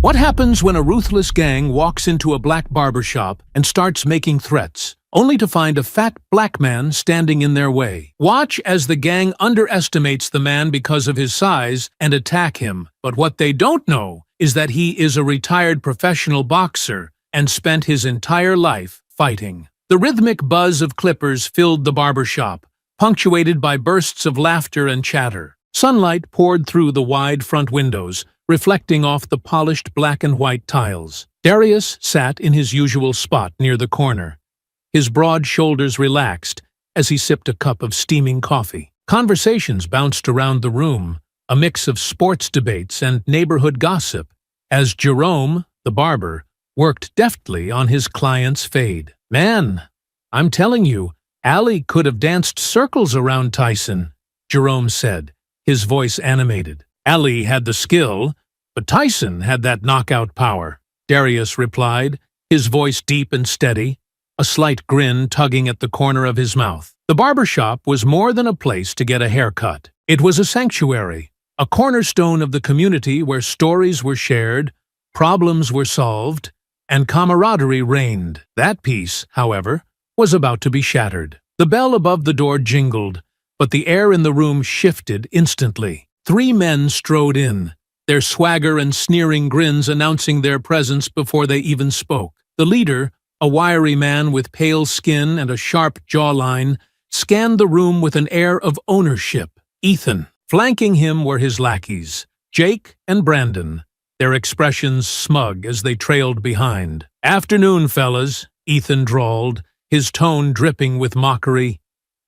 What happens when a ruthless gang walks into a black barbershop and starts making threats, only to find a fat black man standing in their way? Watch as the gang underestimates the man because of his size and attack him. But what they don't know is that he is a retired professional boxer and spent his entire life fighting. The rhythmic buzz of clippers filled the barbershop, punctuated by bursts of laughter and chatter. Sunlight poured through the wide front windows, reflecting off the polished black and white tiles. Darius sat in his usual spot near the corner. His broad shoulders relaxed as he sipped a cup of steaming coffee. Conversations bounced around the room, a mix of sports debates and neighborhood gossip, as Jerome, the barber, worked deftly on his client's fade. "Man, I'm telling you, Ali could have danced circles around Tyson," Jerome said, his voice animated. "Ali had the skill, but Tyson had that knockout power," Darius replied, his voice deep and steady, a slight grin tugging at the corner of his mouth. The barbershop was more than a place to get a haircut. It was a sanctuary, a cornerstone of the community where stories were shared, problems were solved, and camaraderie reigned. That peace, however, was about to be shattered. The bell above the door jingled, but the air in the room shifted instantly. 3 men strode in, their swagger and sneering grins announcing their presence before they even spoke. The leader, a wiry man with pale skin and a sharp jawline, scanned the room with an air of ownership. Ethan. Flanking him were his lackeys, Jake and Brandon, their expressions smug as they trailed behind. "Afternoon, fellas," Ethan drawled, his tone dripping with mockery.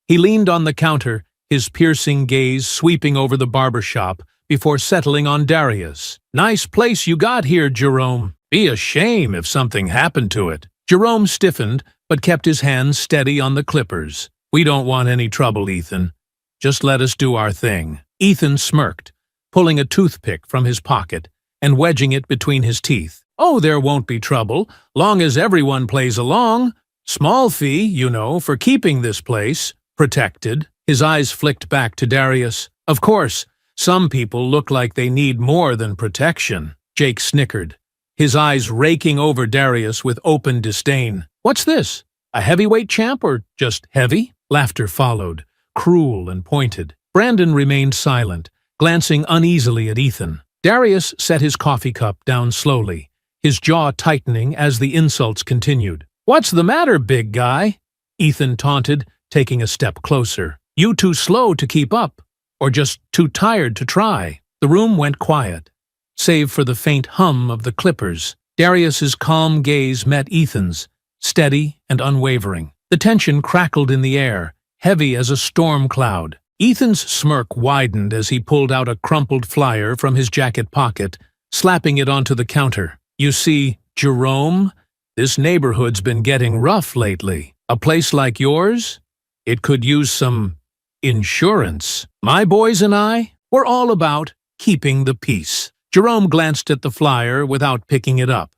He leaned on the counter, his piercing gaze sweeping over the barbershop before settling on Darius. "Nice place you got here, Jerome. Be a shame if something happened to it." Jerome stiffened, but kept his hands steady on the clippers. "We don't want any trouble, Ethan. Just let us do our thing." Ethan smirked, pulling a toothpick from his pocket and wedging it between his teeth. "Oh, there won't be trouble, long as everyone plays along. Small fee, you know, for keeping this place protected." His eyes flicked back to Darius. "Of course, some people look like they need more than protection." Jake snickered, his eyes raking over Darius with open disdain. "What's this? A heavyweight champ or just heavy?" Laughter followed, cruel and pointed. Brandon remained silent, glancing uneasily at Ethan. Darius set his coffee cup down slowly, his jaw tightening as the insults continued. "What's the matter, big guy?" Ethan taunted, taking a step closer. "You too slow to keep up, or just too tired to try?" The room went quiet, save for the faint hum of the clippers. Darius's calm gaze met Ethan's, steady and unwavering. The tension crackled in the air, heavy as a storm cloud. Ethan's smirk widened as he pulled out a crumpled flyer from his jacket pocket, slapping it onto the counter. "You see, Jerome, this neighborhood's been getting rough lately. A place like yours? It could use some insurance. My boys and I, we're all about keeping the peace." Jerome glanced at the flyer without picking it up.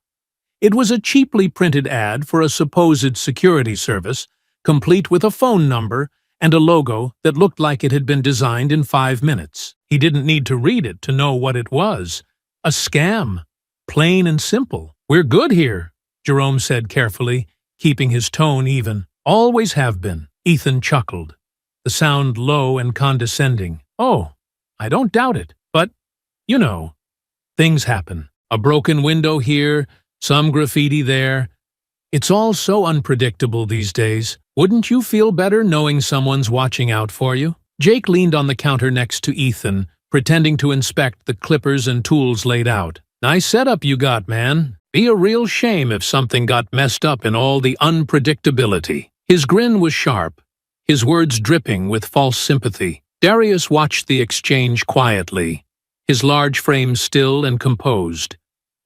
It was a cheaply printed ad for a supposed security service, complete with a phone number and a logo that looked like it had been designed in 5 minutes. He didn't need to read it to know what it was. A scam. Plain and simple. "We're good here," Jerome said carefully, keeping his tone even. "Always have been." Ethan chuckled, the sound low and condescending. "Oh, I don't doubt it, but, you know, things happen. A broken window here, some graffiti there. It's all so unpredictable these days. Wouldn't you feel better knowing someone's watching out for you?" Jake leaned on the counter next to Ethan, pretending to inspect the clippers and tools laid out. "Nice setup you got, man. Be a real shame if something got messed up in all the unpredictability." His grin was sharp, his words dripping with false sympathy. Darius watched the exchange quietly, his large frame still and composed,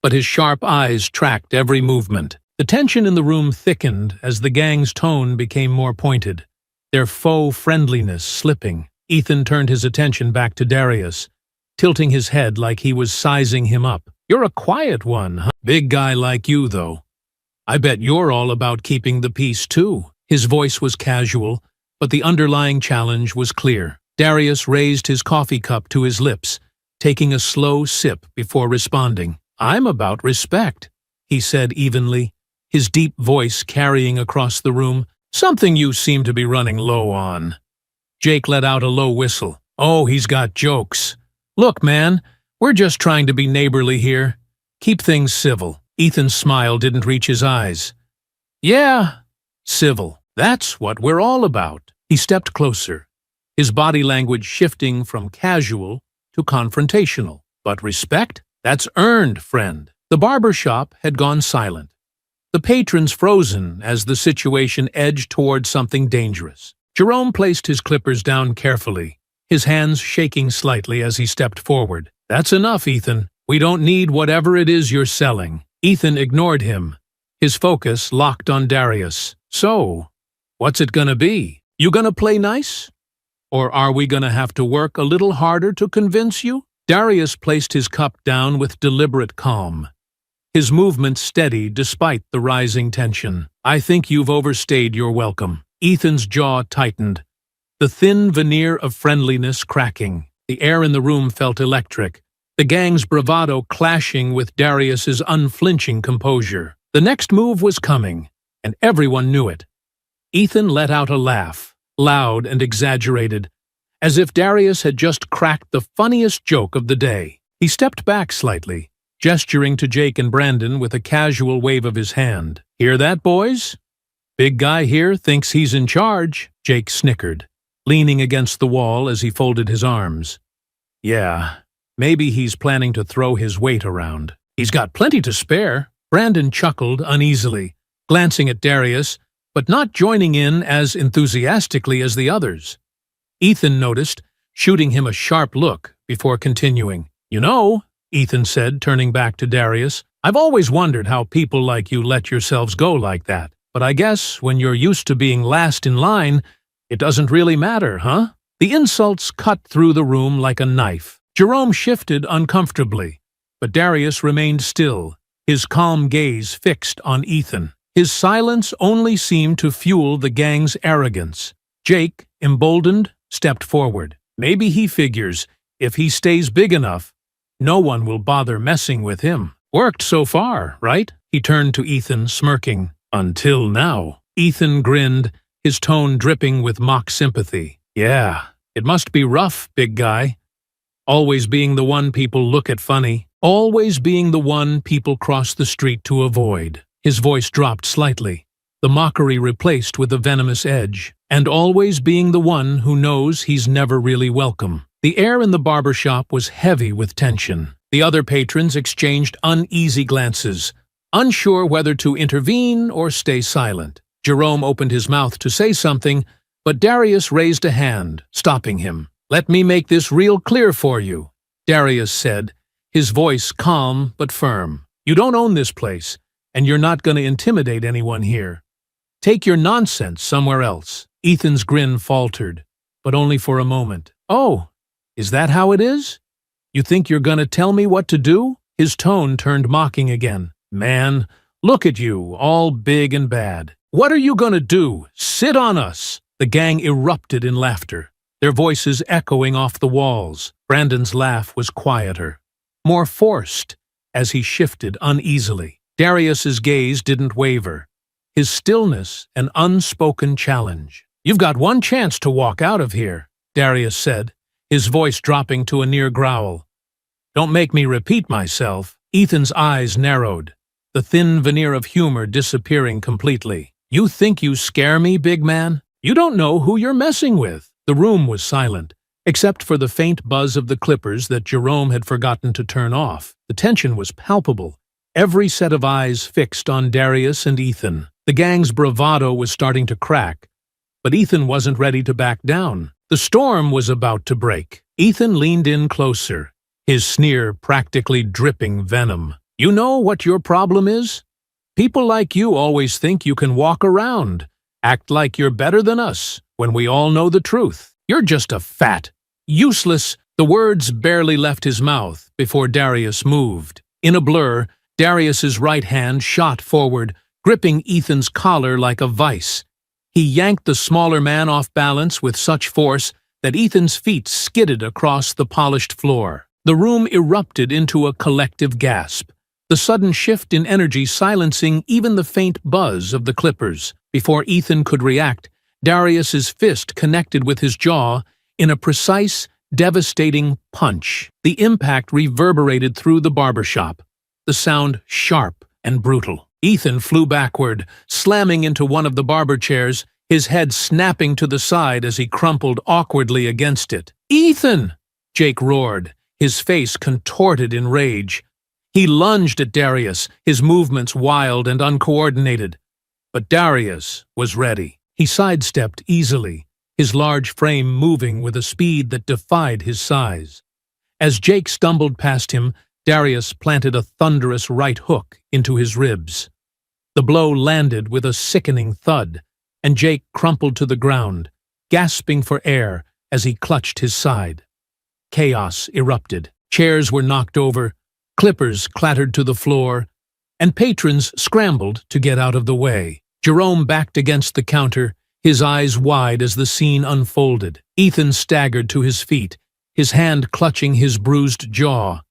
but his sharp eyes tracked every movement. The tension in the room thickened as the gang's tone became more pointed, their faux friendliness slipping. Ethan turned his attention back to Darius, tilting his head like he was sizing him up. "You're a quiet one, huh? Big guy like you, though. I bet you're all about keeping the peace, too." His voice was casual, but the underlying challenge was clear. Darius raised his coffee cup to his lips, taking a slow sip before responding. I'm about respect, he said evenly, his deep voice carrying across the room. Something you seem to be running low on. Jake let out a low whistle. Oh, he's got jokes. Look, man, we're just trying to be neighborly here. Keep things civil. Ethan's smile didn't reach his eyes. Yeah, civil. That's what we're all about. He stepped closer, his body language shifting from casual to confrontational. But respect? That's earned, friend. The barbershop had gone silent, the patrons frozen as the situation edged toward something dangerous. Jerome placed his clippers down carefully, his hands shaking slightly as he stepped forward. That's enough, Ethan. We don't need whatever it is you're selling. Ethan ignored him, his focus locked on Darius. So, what's it gonna be? You gonna play nice? Or are we gonna have to work a little harder to convince you? Darius placed his cup down with deliberate calm, his movements steady despite the rising tension. I think you've overstayed your welcome. Ethan's jaw tightened, the thin veneer of friendliness cracking. The air in the room felt electric, the gang's bravado clashing with Darius's unflinching composure. The next move was coming, and everyone knew it. Ethan let out a laugh, loud and exaggerated, as if Darius had just cracked the funniest joke of the day. He stepped back slightly, gesturing to Jake and Brandon with a casual wave of his hand. Hear that, boys? Big guy here thinks he's in charge, Jake snickered, leaning against the wall as he folded his arms. Yeah, maybe he's planning to throw his weight around. He's got plenty to spare. Brandon chuckled uneasily, glancing at Darius, but not joining in as enthusiastically as the others. Ethan noticed, shooting him a sharp look before continuing. You know, Ethan said, turning back to Darius, I've always wondered how people like you let yourselves go like that. But I guess when you're used to being last in line, it doesn't really matter, huh? The insults cut through the room like a knife. Jerome shifted uncomfortably, but Darius remained still, his calm gaze fixed on Ethan. His silence only seemed to fuel the gang's arrogance. Jake, emboldened, stepped forward. Maybe he figures, if he stays big enough, no one will bother messing with him. Worked so far, right? He turned to Ethan, smirking. Until now. Ethan grinned, his tone dripping with mock sympathy. Yeah, it must be rough, big guy. Always being the one people look at funny. Always being the one people cross the street to avoid. His voice dropped slightly, the mockery replaced with a venomous edge. And always being the one who knows he's never really welcome. The air in the barbershop was heavy with tension. The other patrons exchanged uneasy glances, unsure whether to intervene or stay silent. Jerome opened his mouth to say something, but Darius raised a hand, stopping him. Let me make this real clear for you, Darius said, his voice calm but firm. You don't own this place, and you're not going to intimidate anyone here. Take your nonsense somewhere else. Ethan's grin faltered, but only for a moment. Oh, is that how it is? You think you're going to tell me what to do? His tone turned mocking again. Man, look at you, all big and bad. What are you going to do? Sit on us? The gang erupted in laughter, their voices echoing off the walls. Brandon's laugh was quieter, more forced, as he shifted uneasily. Darius's gaze didn't waver, his stillness an unspoken challenge. You've got one chance to walk out of here, Darius said, his voice dropping to a near growl. Don't make me repeat myself. Ethan's eyes narrowed, the thin veneer of humor disappearing completely. You think you scare me, big man? You don't know who you're messing with. The room was silent, except for the faint buzz of the clippers that Jerome had forgotten to turn off. The tension was palpable, every set of eyes fixed on Darius and Ethan. The gang's bravado was starting to crack, but Ethan wasn't ready to back down. The storm was about to break. Ethan leaned in closer, his sneer practically dripping venom. You know what your problem is? People like you always think you can walk around, act like you're better than us, when we all know the truth. You're just a fat, useless. The words barely left his mouth before Darius moved. In a blur, Darius's right hand shot forward, gripping Ethan's collar like a vice. He yanked the smaller man off balance with such force that Ethan's feet skidded across the polished floor. The room erupted into a collective gasp, the sudden shift in energy silencing even the faint buzz of the clippers. Before Ethan could react, Darius's fist connected with his jaw in a precise, devastating punch. The impact reverberated through the barbershop, the sound sharp and brutal. Ethan flew backward, slamming into one of the barber chairs, his head snapping to the side as he crumpled awkwardly against it. "Ethan!" Jake roared, his face contorted in rage. He lunged at Darius, his movements wild and uncoordinated. But Darius was ready. He sidestepped easily, his large frame moving with a speed that defied his size. As Jake stumbled past him, Darius planted a thunderous right hook into his ribs. The blow landed with a sickening thud, and Jake crumpled to the ground, gasping for air as he clutched his side. Chaos erupted. Chairs were knocked over, clippers clattered to the floor, and patrons scrambled to get out of the way. Jerome backed against the counter, his eyes wide as the scene unfolded. Ethan staggered to his feet, his hand clutching his bruised jaw.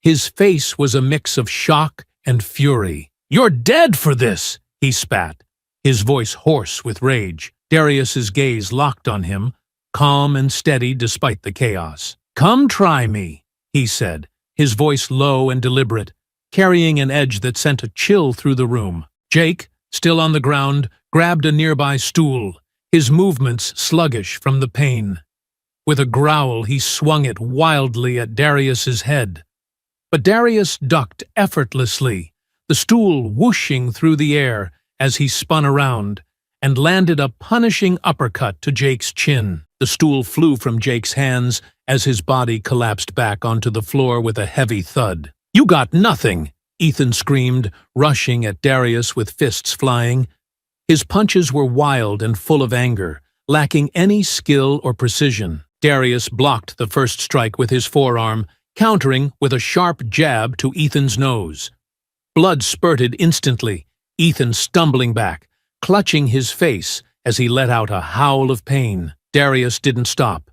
His face was a mix of shock and fury. "You're dead for this!" he spat, his voice hoarse with rage. Darius's gaze locked on him, calm and steady despite the chaos. "Come try me," he said, his voice low and deliberate, carrying an edge that sent a chill through the room. Jake, still on the ground, grabbed a nearby stool, his movements sluggish from the pain. With a growl, he swung it wildly at Darius's head. But Darius ducked effortlessly, the stool whooshing through the air as he spun around, and landed a punishing uppercut to Jake's chin. The stool flew from Jake's hands as his body collapsed back onto the floor with a heavy thud. "You got nothing!" Ethan screamed, rushing at Darius with fists flying. His punches were wild and full of anger, lacking any skill or precision. Darius blocked the first strike with his forearm, countering with a sharp jab to Ethan's nose. Blood spurted instantly, Ethan stumbling back, clutching his face as he let out a howl of pain. Darius didn't stop.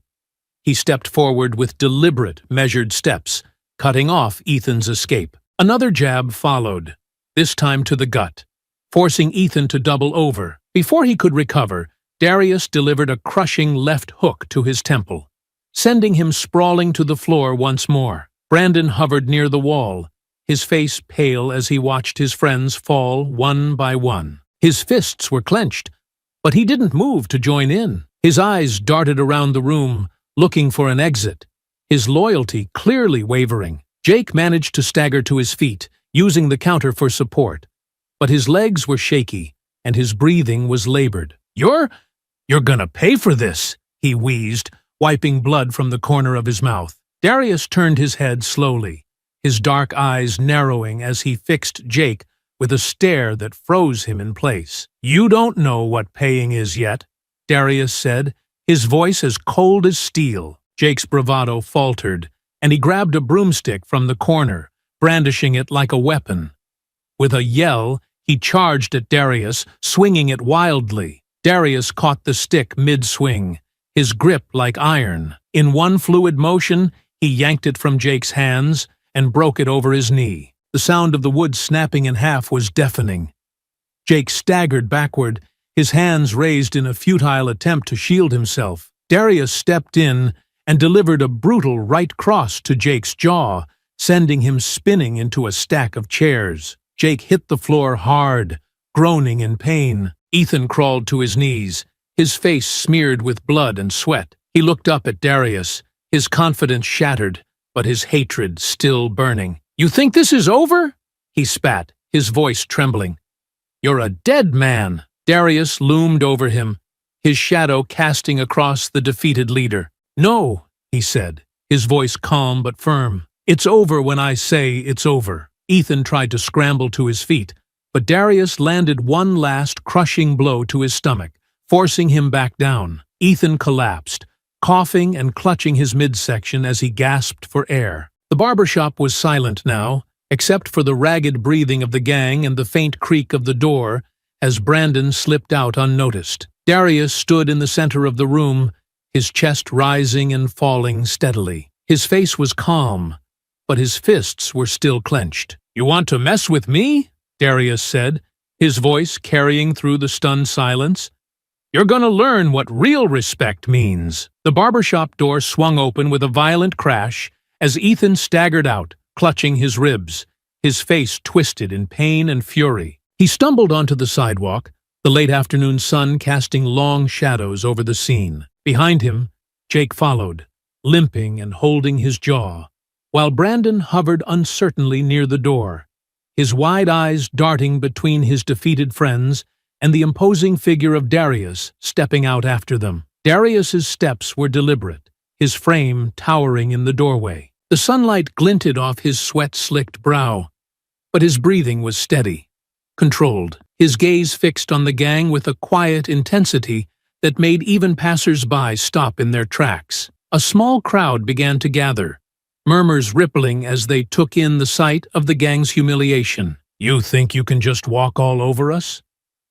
He stepped forward with deliberate, measured steps, cutting off Ethan's escape. Another jab followed, this time to the gut, forcing Ethan to double over. Before he could recover, Darius delivered a crushing left hook to his temple, sending him sprawling to the floor once more. Brandon hovered near the wall, his face pale as he watched his friends fall one by one. His fists were clenched, but he didn't move to join in. His eyes darted around the room, looking for an exit, his loyalty clearly wavering. Jake managed to stagger to his feet, using the counter for support, but his legs were shaky, and his breathing was labored. You're gonna pay for this," he wheezed, wiping blood from the corner of his mouth. Darius turned his head slowly, his dark eyes narrowing as he fixed Jake with a stare that froze him in place. "You don't know what paying is yet," Darius said, his voice as cold as steel. Jake's bravado faltered, and he grabbed a broomstick from the corner, brandishing it like a weapon. With a yell, he charged at Darius, swinging it wildly. Darius caught the stick mid-swing, his grip like iron. In one fluid motion, he yanked it from Jake's hands and broke it over his knee. The sound of the wood snapping in half was deafening. Jake staggered backward, his hands raised in a futile attempt to shield himself. Darius stepped in and delivered a brutal right cross to Jake's jaw, sending him spinning into a stack of chairs. Jake hit the floor hard, groaning in pain. Ethan crawled to his knees, his face smeared with blood and sweat. He looked up at Darius, his confidence shattered, but his hatred still burning. "You think this is over?" he spat, his voice trembling. "You're a dead man." Darius loomed over him, his shadow casting across the defeated leader. "No," he said, his voice calm but firm. "It's over when I say it's over." Ethan tried to scramble to his feet, but Darius landed one last crushing blow to his stomach, forcing him back down. Ethan collapsed, coughing and clutching his midsection as he gasped for air. The barbershop was silent now, except for the ragged breathing of the gang and the faint creak of the door as Brandon slipped out unnoticed. Darius stood in the center of the room, his chest rising and falling steadily. His face was calm, but his fists were still clenched. "You want to mess with me?" Darius said, his voice carrying through the stunned silence. "You're gonna learn what real respect means." The barbershop door swung open with a violent crash as Ethan staggered out, clutching his ribs, his face twisted in pain and fury. He stumbled onto the sidewalk, the late afternoon sun casting long shadows over the scene. Behind him, Jake followed, limping and holding his jaw, while Brandon hovered uncertainly near the door, his wide eyes darting between his defeated friends and the imposing figure of Darius stepping out after them. Darius's steps were deliberate, his frame towering in the doorway. The sunlight glinted off his sweat-slicked brow, but his breathing was steady, controlled, his gaze fixed on the gang with a quiet intensity that made even passers-by stop in their tracks. A small crowd began to gather, murmurs rippling as they took in the sight of the gang's humiliation. "You think you can just walk all over us?"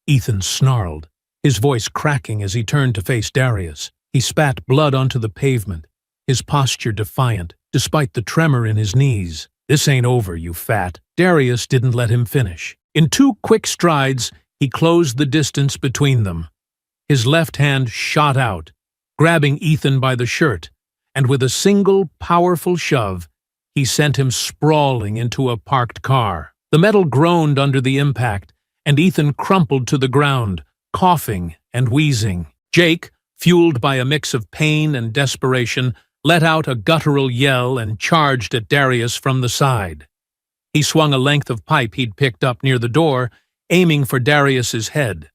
Ethan snarled, his voice cracking as he turned to face Darius. He spat blood onto the pavement, his posture defiant, despite the tremor in his knees. "This ain't over, you fat." Darius didn't let him finish. In 2 quick strides, he closed the distance between them. His left hand shot out, grabbing Ethan by the shirt, and with a single, powerful shove, he sent him sprawling into a parked car. The metal groaned under the impact, and Ethan crumpled to the ground, coughing and wheezing. Jake, fueled by a mix of pain and desperation, let out a guttural yell and charged at Darius from the side. He swung a length of pipe he'd picked up near the door, aiming for Darius's head.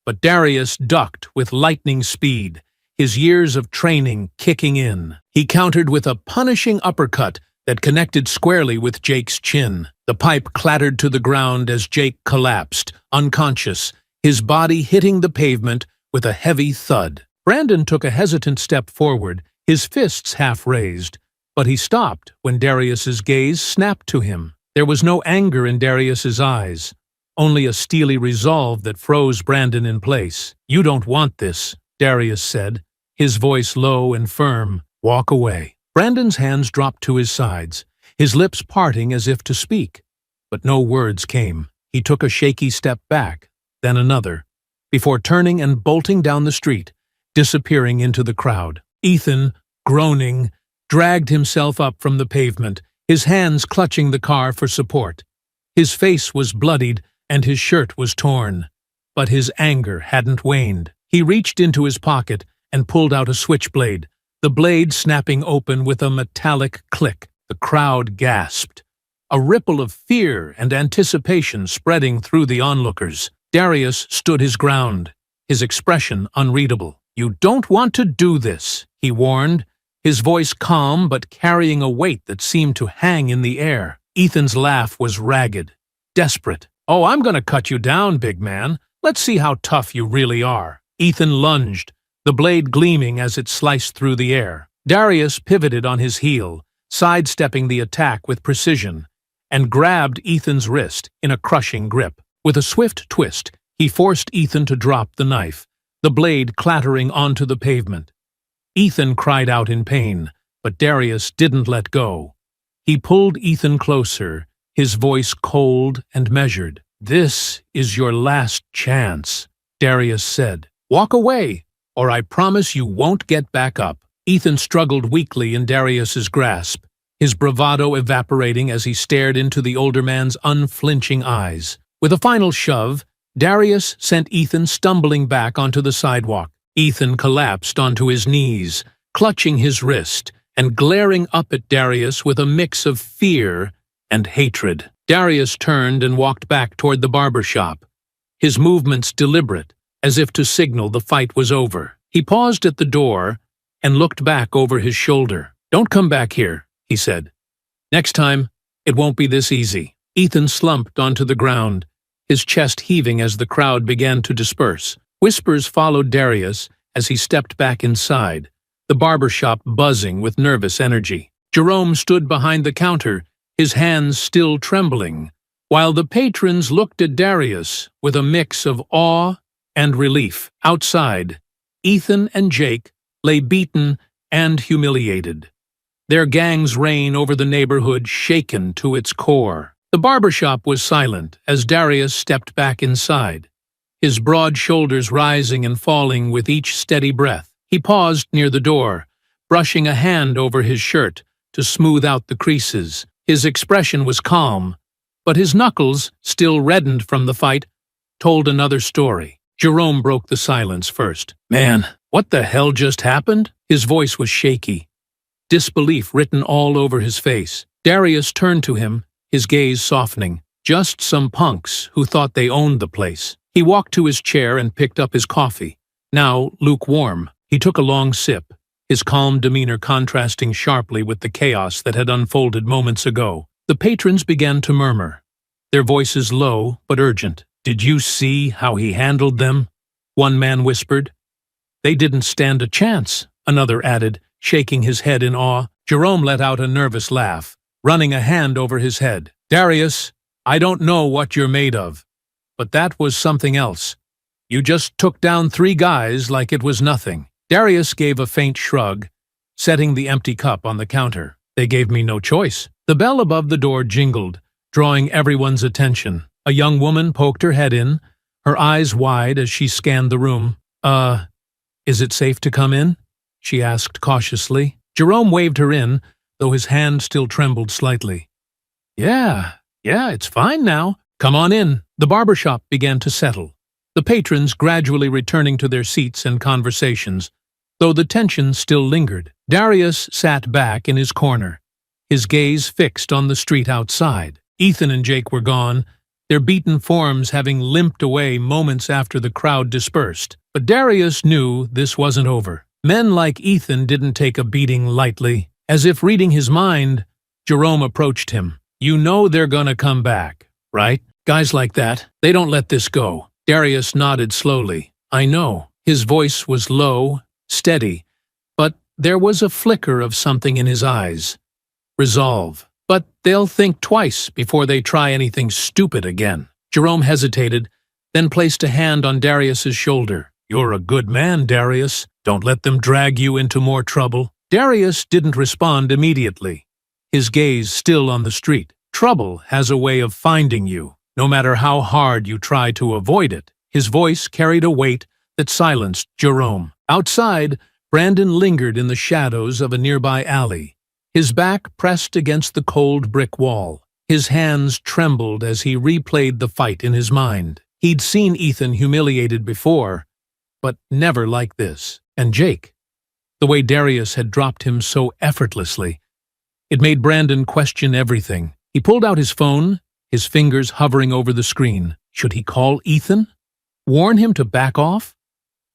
But Darius ducked with lightning speed, his years of training kicking in. He countered with a punishing uppercut that connected squarely with Jake's chin. The pipe clattered to the ground as Jake collapsed, unconscious, his body hitting the pavement with a heavy thud. Brandon took a hesitant step forward, his fists half raised, but he stopped when Darius's gaze snapped to him. There was no anger in Darius's eyes, only a steely resolve that froze Brandon in place. "You don't want this," Darius said, his voice low and firm. "Walk away." Brandon's hands dropped to his sides, his lips parting as if to speak, but no words came. He took a shaky step back, then another, before turning and bolting down the street, disappearing into the crowd. Ethan, groaning, dragged himself up from the pavement, his hands clutching the car for support. His face was bloodied and his shirt was torn, but his anger hadn't waned. He reached into his pocket and pulled out a switchblade, the blade snapping open with a metallic click. The crowd gasped, a ripple of fear and anticipation spreading through the onlookers. Darius stood his ground, his expression unreadable. "You don't want to do this," he warned, his voice calm but carrying a weight that seemed to hang in the air. Ethan's laugh was ragged, desperate. "Oh, I'm gonna cut you down, big man. Let's see how tough you really are." Ethan lunged, the blade gleaming as it sliced through the air. Darius pivoted on his heel, sidestepping the attack with precision, and grabbed Ethan's wrist in a crushing grip. With a swift twist, he forced Ethan to drop the knife, the blade clattering onto the pavement. Ethan cried out in pain, but Darius didn't let go. He pulled Ethan closer, his voice cold and measured. "This is your last chance," Darius said. "Walk away, or I promise you won't get back up." Ethan struggled weakly in Darius's grasp, his bravado evaporating as he stared into the older man's unflinching eyes. With a final shove, Darius sent Ethan stumbling back onto the sidewalk. Ethan collapsed onto his knees, clutching his wrist and glaring up at Darius with a mix of fear and hatred. Darius turned and walked back toward the barbershop, his movements deliberate, as if to signal the fight was over. He paused at the door and looked back over his shoulder. "Don't come back here," he said. "Next time, it won't be this easy." Ethan slumped onto the ground, his chest heaving as the crowd began to disperse. Whispers followed Darius as he stepped back inside, the barbershop buzzing with nervous energy. Jerome stood behind the counter, his hands still trembling, while the patrons looked at Darius with a mix of awe and relief. Outside, Ethan and Jake lay beaten and humiliated, their gang's reign over the neighborhood shaken to its core. The barbershop was silent as Darius stepped back inside, his broad shoulders rising and falling with each steady breath. He paused near the door, brushing a hand over his shirt to smooth out the creases. His expression was calm, but his knuckles, still reddened from the fight, told another story. Jerome broke the silence first. "Man, what the hell just happened?" His voice was shaky, disbelief written all over his face. Darius turned to him, his gaze softening. Just some punks who thought they owned the place. He walked to his chair and picked up his coffee, now lukewarm. He took a long sip, his calm demeanor contrasting sharply with the chaos that had unfolded moments ago. The patrons began to murmur, their voices low but urgent. "Did you see how he handled them?" one man whispered. "They didn't stand a chance," another added, shaking his head in awe. Jerome let out a nervous laugh, running a hand over his head. "Darius, I don't know what you're made of, but that was something else. You just took down 3 guys like it was nothing." Darius gave a faint shrug, setting the empty cup on the counter. "They gave me no choice." The bell above the door jingled, drawing everyone's attention. A young woman poked her head in, her eyes wide as she scanned the room. Is it safe to come in?" she asked cautiously. Jerome waved her in, though his hand still trembled slightly. Yeah, it's fine now. Come on in." The barbershop began to settle, the patrons gradually returning to their seats and conversations, though the tension still lingered. Darius sat back in his corner, his gaze fixed on the street outside. Ethan and Jake were gone, their beaten forms having limped away moments after the crowd dispersed. But Darius knew this wasn't over. Men like Ethan didn't take a beating lightly. As if reading his mind, Jerome approached him. "You know they're gonna come back, right? Guys like that, they don't let this go." Darius nodded slowly. "I know." His voice was low, steady, but there was a flicker of something in his eyes. Resolve. "But they'll think twice before they try anything stupid again." Jerome hesitated, then placed a hand on Darius's shoulder. "You're a good man, Darius. Don't let them drag you into more trouble." Darius didn't respond immediately, his gaze still on the street. Trouble has a way of finding you, no matter how hard you try to avoid it. His voice carried a weight that silenced Jerome. Outside, Brandon lingered in the shadows of a nearby alley, his back pressed against the cold brick wall. His hands trembled as he replayed the fight in his mind. He'd seen Ethan humiliated before, but never like this. And Jake, the way Darius had dropped him so effortlessly, it made Brandon question everything. He pulled out his phone, his fingers hovering over the screen. Should he call Ethan? Warn him to back off?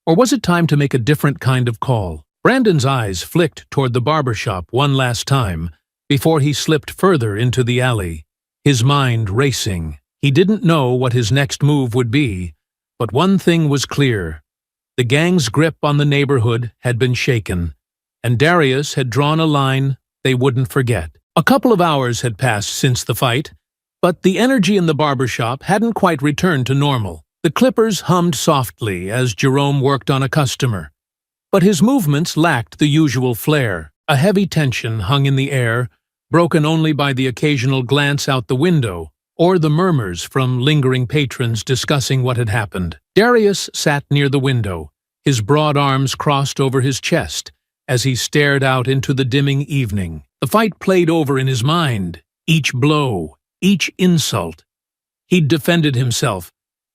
Or was it time to make a different kind of call? Brandon's eyes flicked toward the barbershop one last time before he slipped further into the alley, his mind racing. He didn't know what his next move would be, but one thing was clear. The gang's grip on the neighborhood had been shaken, and Darius had drawn a line they wouldn't forget. A couple of hours had passed since the fight, but the energy in the barbershop hadn't quite returned to normal. The clippers hummed softly as Jerome worked on a customer, but his movements lacked the usual flair. A heavy tension hung in the air, broken only by the occasional glance out the window or the murmurs from lingering patrons discussing what had happened. Darius sat near the window, his broad arms crossed over his chest as he stared out into the dimming evening. The fight played over in his mind, each blow, each insult. He'd defended himself,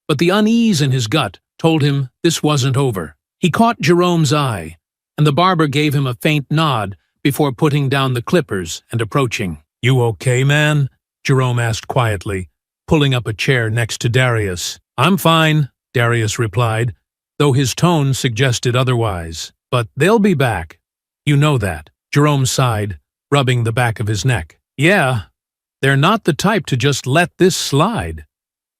but the unease in his gut told him this wasn't over. He caught Jerome's eye, and the barber gave him a faint nod before putting down the clippers and approaching. "You okay, man?" Jerome asked quietly, pulling up a chair next to Darius. "I'm fine," Darius replied, though his tone suggested otherwise. "But they'll be back. You know that." Jerome sighed, rubbing the back of his neck. "Yeah, they're not the type to just let this slide.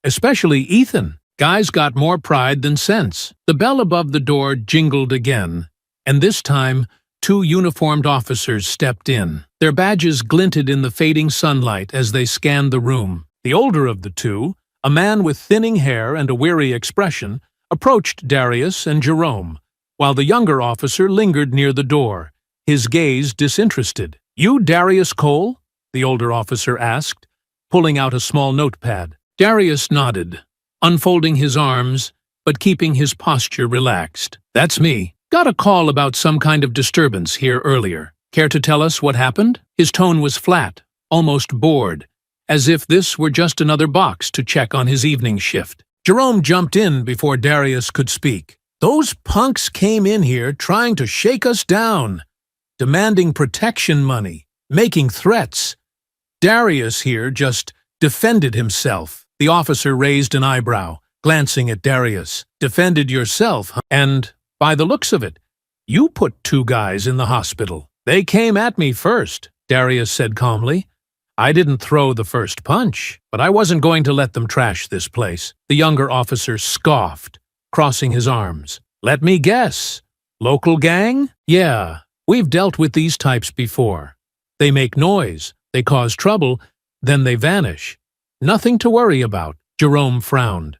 Especially Ethan. Guy's got more pride than sense." The bell above the door jingled again, and this time 2 uniformed officers stepped in. Their badges glinted in the fading sunlight as they scanned the room. The older of the 2, a man with thinning hair and a weary expression, approached Darius and Jerome, while the younger officer lingered near the door, his gaze disinterested. "You Darius Cole?" the older officer asked, pulling out a small notepad. Darius nodded, unfolding his arms, but keeping his posture relaxed. "That's me. Got a call about some kind of disturbance here earlier. Care to tell us what happened?" His tone was flat, almost bored, as if this were just another box to check on his evening shift. Jerome jumped in before Darius could speak. "Those punks came in here trying to shake us down, demanding protection money, making threats. Darius here just defended himself." The officer raised an eyebrow, glancing at Darius. "Defended yourself, huh? And, by the looks of it, you put 2 guys in the hospital." "They came at me first," Darius said calmly. "I didn't throw the first punch, but I wasn't going to let them trash this place." The younger officer scoffed, crossing his arms. "Let me guess. Local gang? Yeah, we've dealt with these types before. They make noise, they cause trouble, then they vanish. Nothing to worry about." Jerome frowned.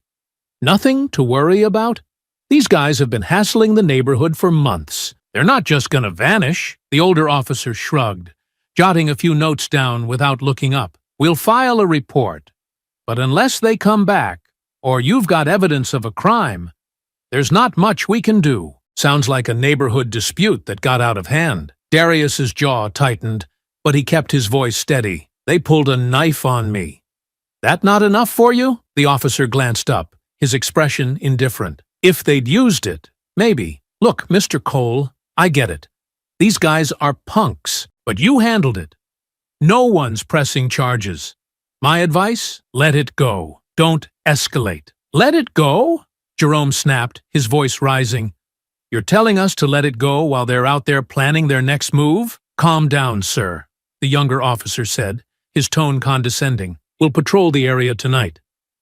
"Nothing to worry about? These guys have been hassling the neighborhood for months. They're not just gonna vanish." The older officer shrugged, jotting a few notes down without looking up. "We'll file a report, but unless they come back, or you've got evidence of a crime, there's not much we can do." Sounds like a neighborhood dispute that got out of hand. Darius's jaw tightened, but he kept his voice steady. "They pulled a knife on me." "That not enough for you?" The officer glanced up, his expression indifferent. "If they'd used it, maybe. Look, Mr. Cole, I get it. These guys are punks, but you handled it. No one's pressing charges. My advice? Let it go. Don't escalate." "Let it go?" Jerome snapped, his voice rising. "You're telling us to let it go while they're out there planning their next move?" "Calm down, sir," the younger officer said, his tone condescending. "We'll patrol the area tonight.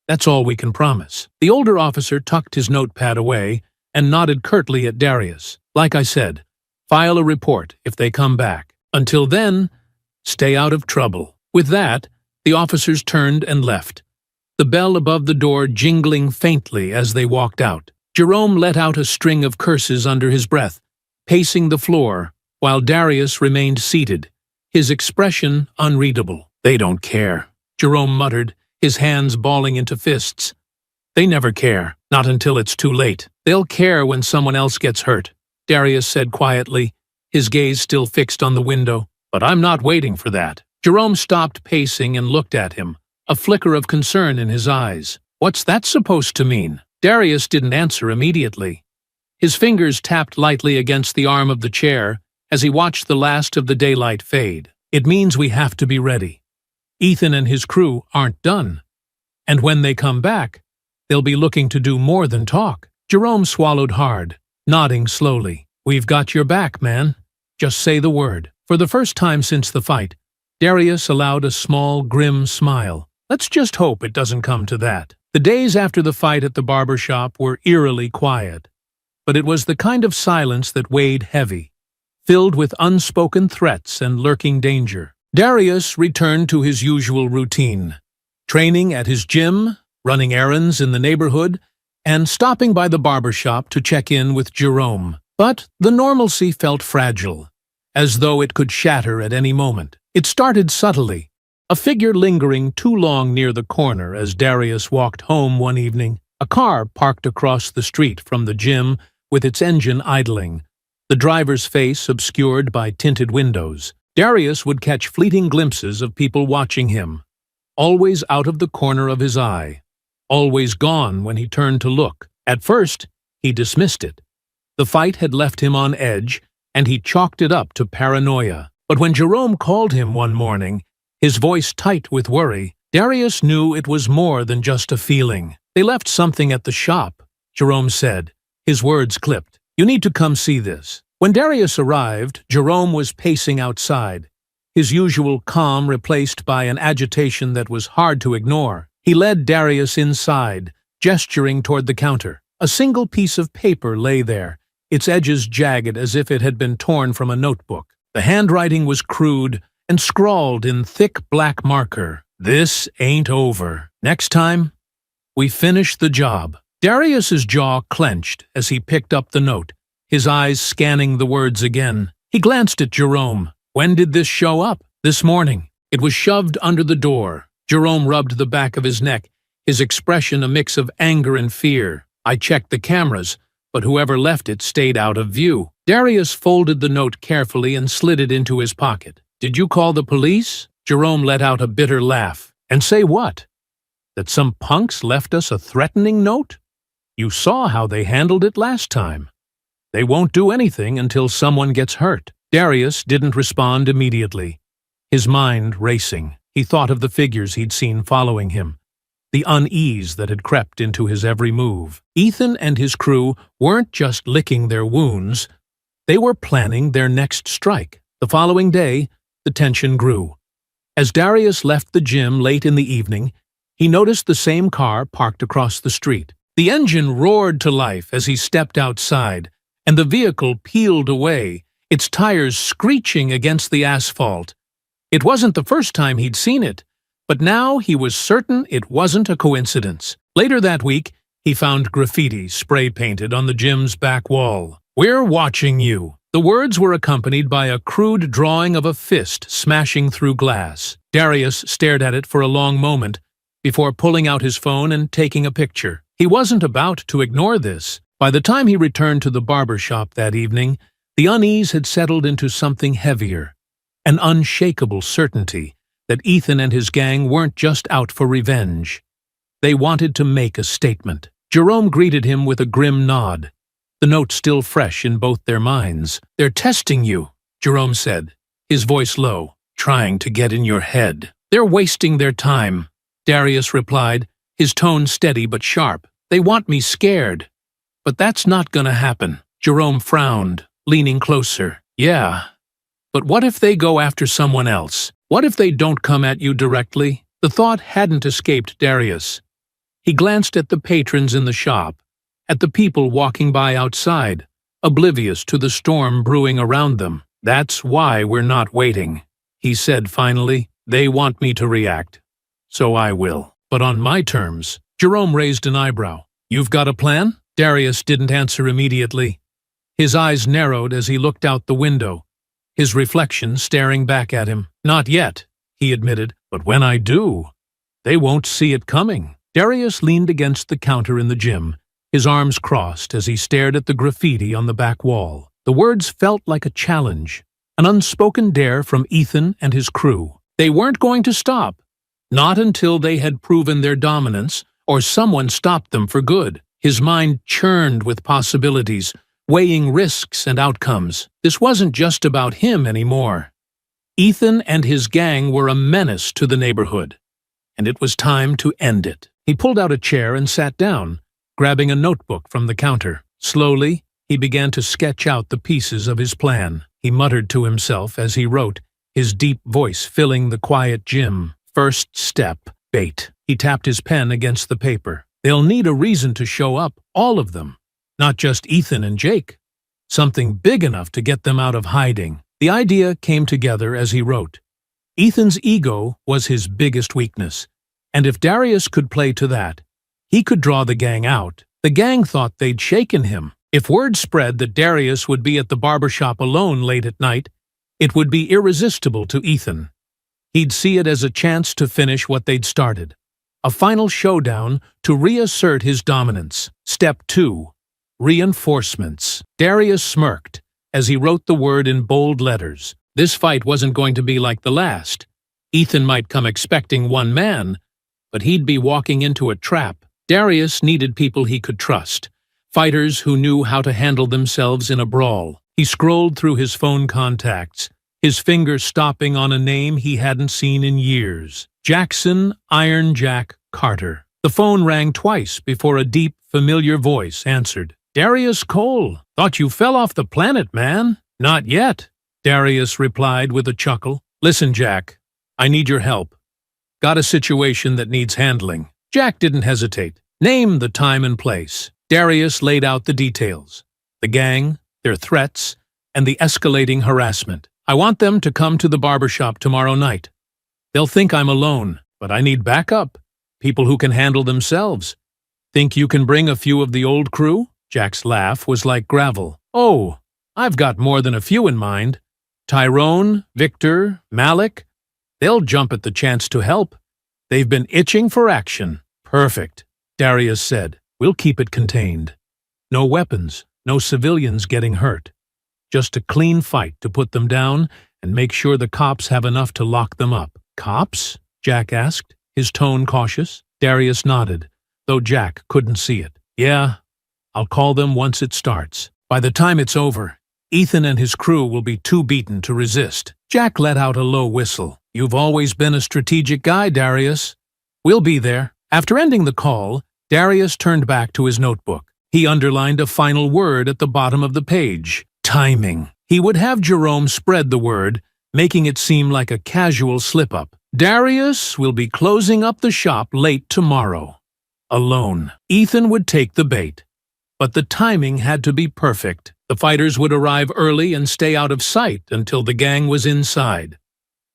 That's all we can promise." The older officer tucked his notepad away and nodded curtly at Darius. "Like I said, file a report if they come back. Until then, stay out of trouble." With that, the officers turned and left, the bell above the door jingling faintly as they walked out. Jerome let out a string of curses under his breath, pacing the floor, while Darius remained seated, his expression unreadable. "They don't care," Jerome muttered, his hands balling into fists. "They never care, not until it's too late. They'll care when someone else gets hurt," Darius said quietly, his gaze still fixed on the window. "But I'm not waiting for that." Jerome stopped pacing and looked at him, a flicker of concern in his eyes. "What's that supposed to mean?" Darius didn't answer immediately. His fingers tapped lightly against the arm of the chair as he watched the last of the daylight fade. "It means we have to be ready. Ethan and his crew aren't done. And when they come back, they'll be looking to do more than talk." Jerome swallowed hard, nodding slowly. "We've got your back, man. Just say the word." For the first time since the fight, Darius allowed a small, grim smile. "Let's just hope it doesn't come to that." The days after the fight at the barbershop were eerily quiet, but it was the kind of silence that weighed heavy, filled with unspoken threats and lurking danger. Darius returned to his usual routine, training at his gym, running errands in the neighborhood, and stopping by the barbershop to check in with Jerome. But the normalcy felt fragile, as though it could shatter at any moment. It started subtly, a figure lingering too long near the corner as Darius walked home one evening. A car parked across the street from the gym with its engine idling, the driver's face obscured by tinted windows. Darius would catch fleeting glimpses of people watching him, always out of the corner of his eye, always gone when he turned to look. At first, he dismissed it. The fight had left him on edge, and he chalked it up to paranoia. But when Jerome called him one morning, his voice tight with worry, Darius knew it was more than just a feeling. "They left something at the shop," Jerome said, his words clipped. "You need to come see this." When Darius arrived, Jerome was pacing outside, his usual calm replaced by an agitation that was hard to ignore. He led Darius inside, gesturing toward the counter. A single piece of paper lay there, its edges jagged as if it had been torn from a notebook. The handwriting was crude and scrawled in thick black marker. "This ain't over. Next time, we finish the job." Darius's jaw clenched as he picked up the note, his eyes scanning the words again. He glanced at Jerome, When did this show up? This morning. It was shoved under the door. Jerome rubbed the back of his neck, his expression a mix of anger and fear. I checked the cameras, but whoever left it stayed out of view. Darius folded the note carefully and slid it into his pocket. Did you call the police? Jerome let out a bitter laugh. And say what? That some punks left us a threatening note? You saw how they handled it last time. They won't do anything until someone gets hurt. Darius didn't respond immediately. His mind racing, he thought of the figures he'd seen following him, the unease that had crept into his every move. Ethan and his crew weren't just licking their wounds, they were planning their next strike. The following day, the tension grew. As Darius left the gym late in the evening, he noticed the same car parked across the street. The engine roared to life as he stepped outside, and the vehicle peeled away, its tires screeching against the asphalt. It wasn't the first time he'd seen it, but now he was certain it wasn't a coincidence. Later that week, he found graffiti spray-painted on the gym's back wall. "We're watching you." The words were accompanied by a crude drawing of a fist smashing through glass. Darius stared at it for a long moment before pulling out his phone and taking a picture. He wasn't about to ignore this. By the time he returned to the barbershop that evening, the unease had settled into something heavier, an unshakable certainty that Ethan and his gang weren't just out for revenge. They wanted to make a statement. Jerome greeted him with a grim nod, the note still fresh in both their minds. "They're testing you," Jerome said, his voice low, "trying to get in your head. They're wasting their time," Darius replied, his tone steady but sharp. "They want me scared. But that's not gonna happen." Jerome frowned, leaning closer. "Yeah, but what if they go after someone else? What if they don't come at you directly?" The thought hadn't escaped Darius. He glanced at the patrons in the shop, at the people walking by outside, oblivious to the storm brewing around them. "That's why we're not waiting," he said finally. "They want me to react, so I will. But on my terms." Jerome raised an eyebrow. "You've got a plan?" Darius didn't answer immediately. His eyes narrowed as he looked out the window, his reflection staring back at him. "Not yet," he admitted, "but when I do, they won't see it coming." Darius leaned against the counter in the gym, his arms crossed as he stared at the graffiti on the back wall. The words felt like a challenge, an unspoken dare from Ethan and his crew. They weren't going to stop, not until they had proven their dominance or someone stopped them for good. His mind churned with possibilities, weighing risks and outcomes. This wasn't just about him anymore. Ethan and his gang were a menace to the neighborhood, and it was time to end it. He pulled out a chair and sat down, grabbing a notebook from the counter. Slowly, he began to sketch out the pieces of his plan. He muttered to himself as he wrote, his deep voice filling the quiet gym. "First step, bait." He tapped his pen against the paper. "They'll need a reason to show up, all of them. Not just Ethan and Jake. Something big enough to get them out of hiding." The idea came together as he wrote. Ethan's ego was his biggest weakness, and if Darius could play to that, he could draw the gang out. The gang thought they'd shaken him. If word spread that Darius would be at the barbershop alone late at night, it would be irresistible to Ethan. He'd see it as a chance to finish what they'd started. A final showdown to reassert his dominance. Step 2. Reinforcements. Darius smirked as he wrote the word in bold letters. This fight wasn't going to be like the last. Ethan might come expecting one man, but he'd be walking into a trap. Darius needed people he could trust, fighters who knew how to handle themselves in a brawl. He scrolled through his phone contacts, his finger stopping on a name he hadn't seen in years. Jackson Iron Jack Carter. The phone rang twice before a deep, familiar voice answered. "Darius Cole, thought you fell off the planet, man." "Not yet," Darius replied with a chuckle. "Listen, Jack, I need your help. Got a situation that needs handling." Jack didn't hesitate. "Name the time and place." Darius laid out the details. The gang, their threats, and the escalating harassment. "I want them to come to the barbershop tomorrow night. They'll think I'm alone, but I need backup, people who can handle themselves. Think you can bring a few of the old crew?" Jack's laugh was like gravel. "Oh, I've got more than a few in mind. Tyrone, Victor, Malik, they'll jump at the chance to help. They've been itching for action. Perfect, Darius said. We'll keep it contained. No weapons, no civilians getting hurt. Just a clean fight to put them down and make sure the cops have enough to lock them up. Cops? Jack asked, his tone cautious. Darius nodded, though Jack couldn't see it. Yeah, I'll call them once it starts. By the time it's over, Ethan and his crew will be too beaten to resist. Jack let out a low whistle. You've always been a strategic guy, Darius. We'll be there. After ending the call, Darius turned back to his notebook. He underlined a final word at the bottom of the page. Timing. He would have Jerome spread the word, making it seem like a casual slip-up. Darius will be closing up the shop late tomorrow. Alone. Ethan would take the bait. But the timing had to be perfect. The fighters would arrive early and stay out of sight until the gang was inside.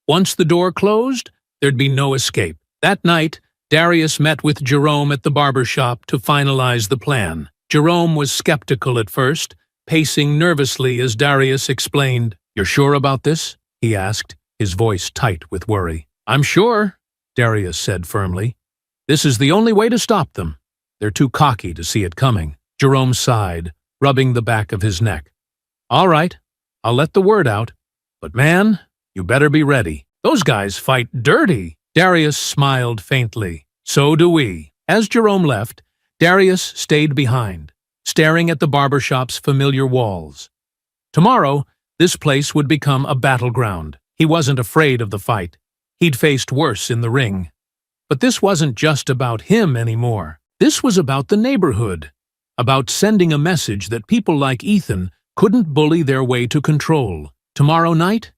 Once the door closed, there'd be no escape. That night, Darius met with Jerome at the barbershop to finalize the plan. Jerome was skeptical at first, pacing nervously as Darius explained. You're sure about this? He asked, his voice tight with worry. I'm sure, Darius said firmly. This is the only way to stop them. They're too cocky to see it coming. Jerome sighed, rubbing the back of his neck. All right, I'll let the word out. But man, you better be ready. Those guys fight dirty. Darius smiled faintly. So do we. As Jerome left, Darius stayed behind, staring at the barbershop's familiar walls. Tomorrow, this place would become a battleground. He wasn't afraid of the fight. He'd faced worse in the ring. But this wasn't just about him anymore. This was about the neighborhood, about sending a message that people like Ethan couldn't bully their way to control. Tomorrow night,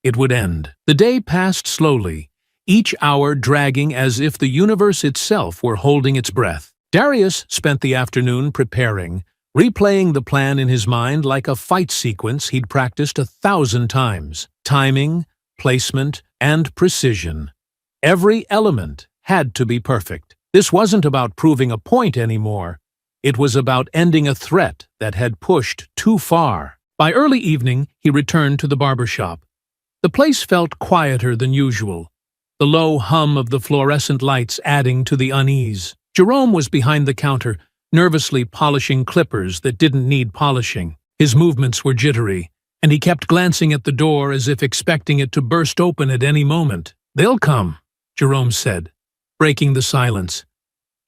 it would end. The day passed slowly, each hour dragging as if the universe itself were holding its breath. Darius spent the afternoon preparing, replaying the plan in his mind like a fight sequence he'd practiced 1,000 times. Timing, placement, and precision. Every element had to be perfect. This wasn't about proving a point anymore. It was about ending a threat that had pushed too far. By early evening, he returned to the barbershop. The place felt quieter than usual, the low hum of the fluorescent lights adding to the unease. Jerome was behind the counter, nervously polishing clippers that didn't need polishing. His movements were jittery, and he kept glancing at the door as if expecting it to burst open at any moment. They'll come, Jerome said, breaking the silence.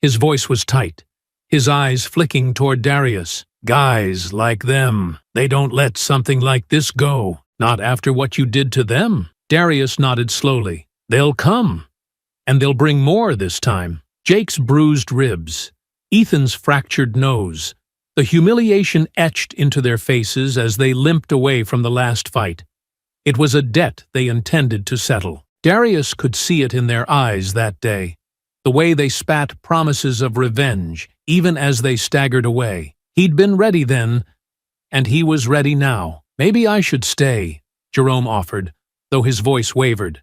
His voice was tight, his eyes flicking toward Darius. Guys like them, they don't let something like this go. Not after what you did to them. Darius nodded slowly. They'll come, and they'll bring more this time. Jake's bruised ribs, Ethan's fractured nose, the humiliation etched into their faces as they limped away from the last fight. It was a debt they intended to settle. Darius could see it in their eyes that day, the way they spat promises of revenge, even as they staggered away. He'd been ready then, and he was ready now. Maybe I should stay, Jerome offered, though his voice wavered.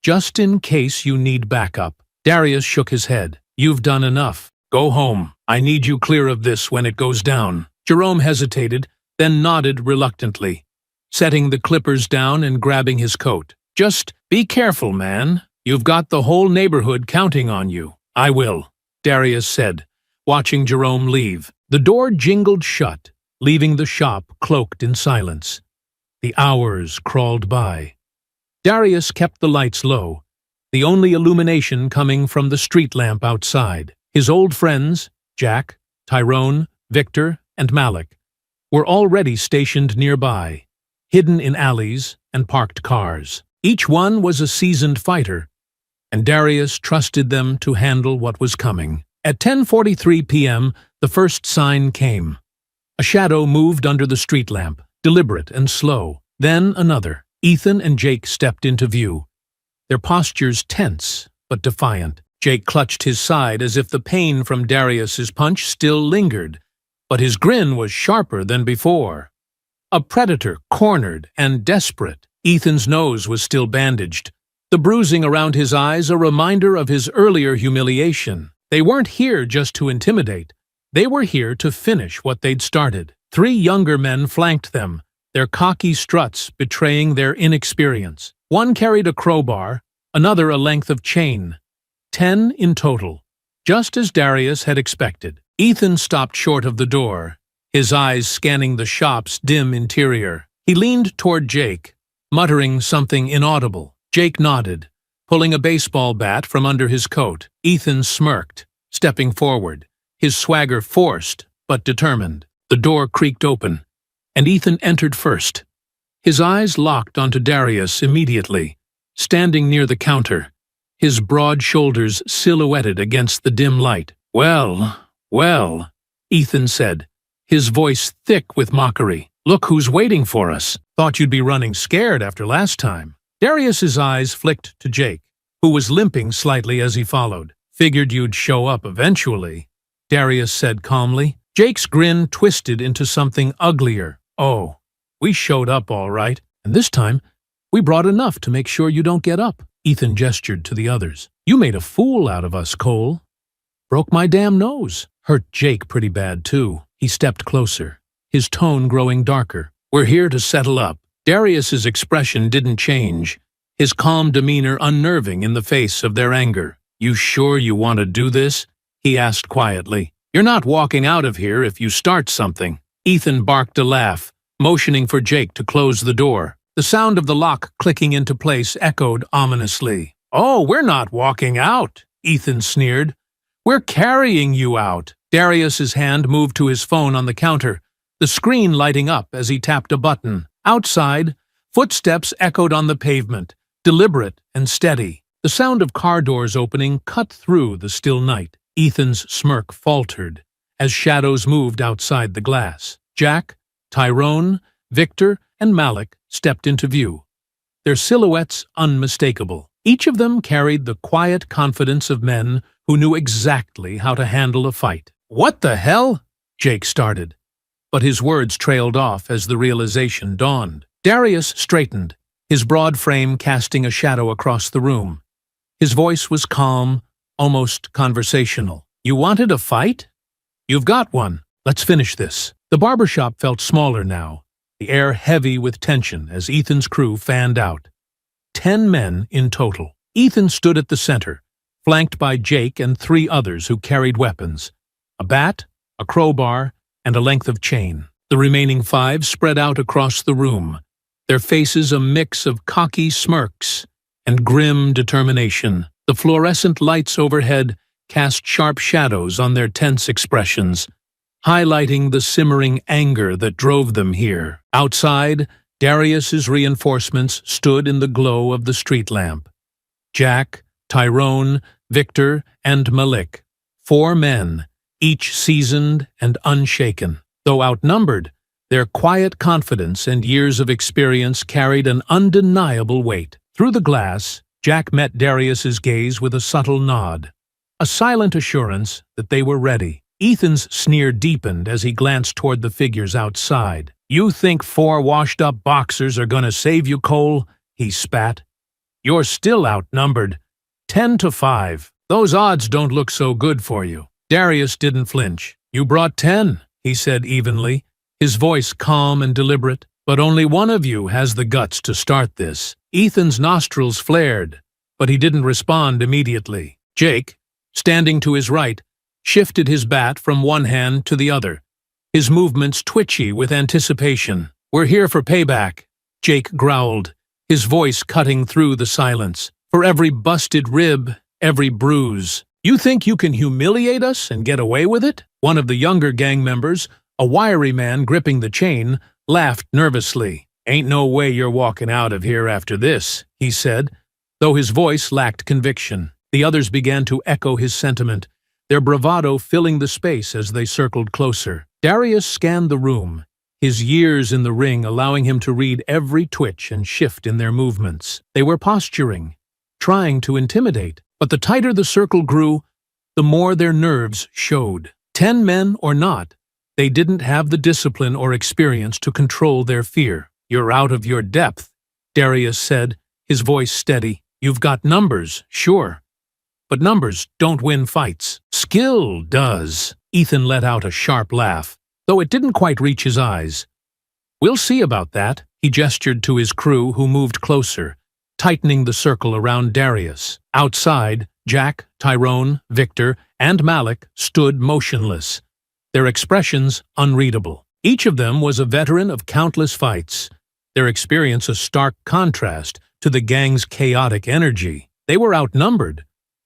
Just in case you need backup. Darius shook his head. You've done enough. Go home. I need you clear of this when it goes down. Jerome hesitated, then nodded reluctantly, setting the clippers down and grabbing his coat. Just be careful, man. You've got the whole neighborhood counting on you. I will, Darius said, watching Jerome leave. The door jingled shut, leaving the shop cloaked in silence. The hours crawled by. Darius kept the lights low, the only illumination coming from the street lamp outside. His old friends, Jack, Tyrone, Victor, and Malik, were already stationed nearby, hidden in alleys and parked cars. Each one was a seasoned fighter, and Darius trusted them to handle what was coming. At 10:43 p.m., the first sign came. A shadow moved under the street lamp, deliberate and slow. Then another. Ethan and Jake stepped into view, their postures tense but defiant. Jake clutched his side as if the pain from Darius's punch still lingered, but his grin was sharper than before. A predator, cornered and desperate. Ethan's nose was still bandaged, the bruising around his eyes a reminder of his earlier humiliation. They weren't here just to intimidate. They were here to finish what they'd started. 3 younger men flanked them, their cocky struts betraying their inexperience. One carried a crowbar, another a length of chain. 10 in total, just as Darius had expected. Ethan stopped short of the door, his eyes scanning the shop's dim interior. He leaned toward Jake, muttering something inaudible. Jake nodded, pulling a baseball bat from under his coat. Ethan smirked, stepping forward, his swagger forced but determined. The door creaked open, and Ethan entered first. His eyes locked onto Darius immediately, standing near the counter, his broad shoulders silhouetted against the dim light. "Well, well," Ethan said, his voice thick with mockery. "Look who's waiting for us. Thought you'd be running scared after last time." Darius's eyes flicked to Jake, who was limping slightly as he followed. "Figured you'd show up eventually," Darius said calmly. Jake's grin twisted into something uglier. "Oh, we showed up all right, and this time we brought enough to make sure you don't get up." Ethan gestured to the others. "You made a fool out of us, Cole. Broke my damn nose." Hurt Jake pretty bad, too. He stepped closer, his tone growing darker. "We're here to settle up." Darius's expression didn't change, his calm demeanor unnerving in the face of their anger. "You sure you want to do this?" he asked quietly. "You're not walking out of here if you start something." Ethan barked a laugh, motioning for Jake to close the door. The sound of the lock clicking into place echoed ominously. "Oh, we're not walking out," Ethan sneered. "We're carrying you out." Darius's hand moved to his phone on the counter, the screen lighting up as he tapped a button. Outside, footsteps echoed on the pavement, deliberate and steady. The sound of car doors opening cut through the still night. Ethan's smirk faltered as shadows moved outside the glass. Jack, Tyrone, Victor, and Malik stepped into view, their silhouettes unmistakable. Each of them carried the quiet confidence of men who knew exactly how to handle a fight. "What the hell?" Jake started, but his words trailed off as the realization dawned. Darius straightened, his broad frame casting a shadow across the room. His voice was calm, almost conversational. "You wanted a fight? You've got one. Let's finish this." The barbershop felt smaller now, the air heavy with tension as Ethan's crew fanned out. 10 men in total. Ethan stood at the center, flanked by Jake and 3 others who carried weapons: a bat, a crowbar, and a length of chain. The remaining 5 spread out across the room, their faces a mix of cocky smirks and grim determination. The fluorescent lights overhead cast sharp shadows on their tense expressions, highlighting the simmering anger that drove them here. Outside, Darius's reinforcements stood in the glow of the street lamp. Jack, Tyrone, Victor, and Malik. 4 men, each seasoned and unshaken. Though outnumbered, their quiet confidence and years of experience carried an undeniable weight. Through the glass, Jack met Darius's gaze with a subtle nod, a silent assurance that they were ready. Ethan's sneer deepened as he glanced toward the figures outside. "You think 4 washed-up boxers are gonna save you, Cole?" he spat. "You're still outnumbered. 10 to 5. Those odds don't look so good for you." Darius didn't flinch. "You brought 10, he said evenly, his voice calm and deliberate. "But only one of you has the guts to start this." Ethan's nostrils flared, but he didn't respond immediately. Jake, standing to his right, shifted his bat from one hand to the other, his movements twitchy with anticipation. "We're here for payback," Jake growled, his voice cutting through the silence. "For every busted rib, every bruise. You think you can humiliate us and get away with it?" One of the younger gang members, a wiry man gripping the chain, laughed nervously. "Ain't no way you're walking out of here after this," he said, though his voice lacked conviction. The others began to echo his sentiment, their bravado filling the space as they circled closer. Darius scanned the room, his years in the ring allowing him to read every twitch and shift in their movements. They were posturing, trying to intimidate, but the tighter the circle grew, the more their nerves showed. 10 men or not, they didn't have the discipline or experience to control their fear. "You're out of your depth," Darius said, his voice steady. "You've got numbers, sure, but numbers don't win fights. Skill does." Ethan let out a sharp laugh, though it didn't quite reach his eyes. "We'll see about that." He gestured to his crew, who moved closer, tightening the circle around Darius. Outside, Jack, Tyrone, Victor, and Malik stood motionless, their expressions unreadable. Each of them was a veteran of countless fights, their experience a stark contrast to the gang's chaotic energy. They were outnumbered,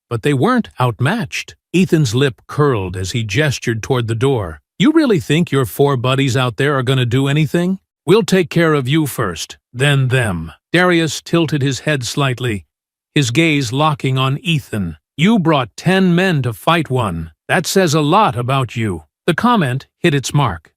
but they weren't outmatched. Ethan's lip curled as he gestured toward the door. "You really think your 4 buddies out there are going to do anything? We'll take care of you first, then them." Darius tilted his head slightly, his gaze locking on Ethan. "You brought 10 men to fight one. That says a lot about you." The comment hit its mark.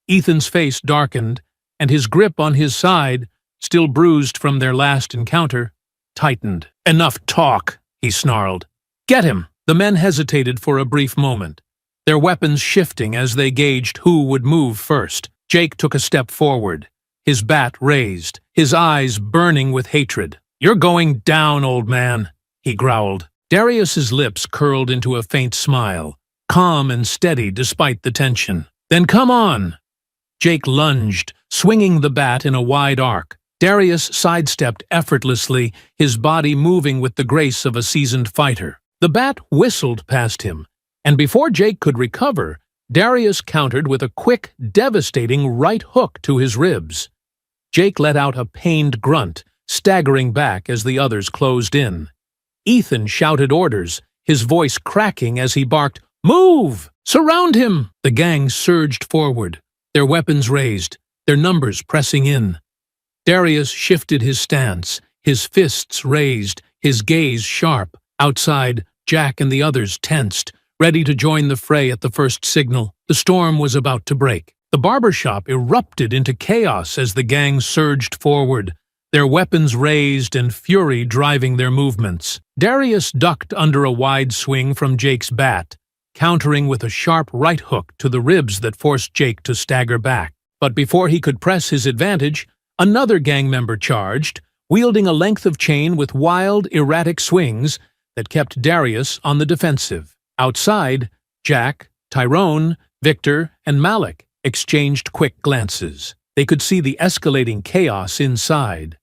Ethan's face darkened, and his grip on his side, still bruised from their last encounter, tightened. "Enough talk," he snarled. "Get him!" The men hesitated for a brief moment, their weapons shifting as they gauged who would move first. Jake took a step forward, his bat raised, his eyes burning with hatred. "You're going down, old man," he growled. Darius's lips curled into a faint smile, calm and steady despite the tension. "Then come on!" Jake lunged, swinging the bat in a wide arc. Darius sidestepped effortlessly, his body moving with the grace of a seasoned fighter. The bat whistled past him, and before Jake could recover, Darius countered with a quick, devastating right hook to his ribs. Jake let out a pained grunt, staggering back as the others closed in. Ethan shouted orders, his voice cracking as he barked, "Move! Surround him!" The gang surged forward, their weapons raised, their numbers pressing in. Darius shifted his stance, his fists raised, his gaze sharp. Outside, Jack and the others tensed, ready to join the fray at the first signal. The storm was about to break. The barbershop erupted into chaos as the gang surged forward, their weapons raised and fury driving their movements. Darius ducked under a wide swing from Jake's bat, countering with a sharp right hook to the ribs that forced Jake to stagger back. But before he could press his advantage, another gang member charged, wielding a length of chain with wild, erratic swings that kept Darius on the defensive. Outside, Jack, Tyrone, Victor, and Malik exchanged quick glances. They could see the escalating chaos inside,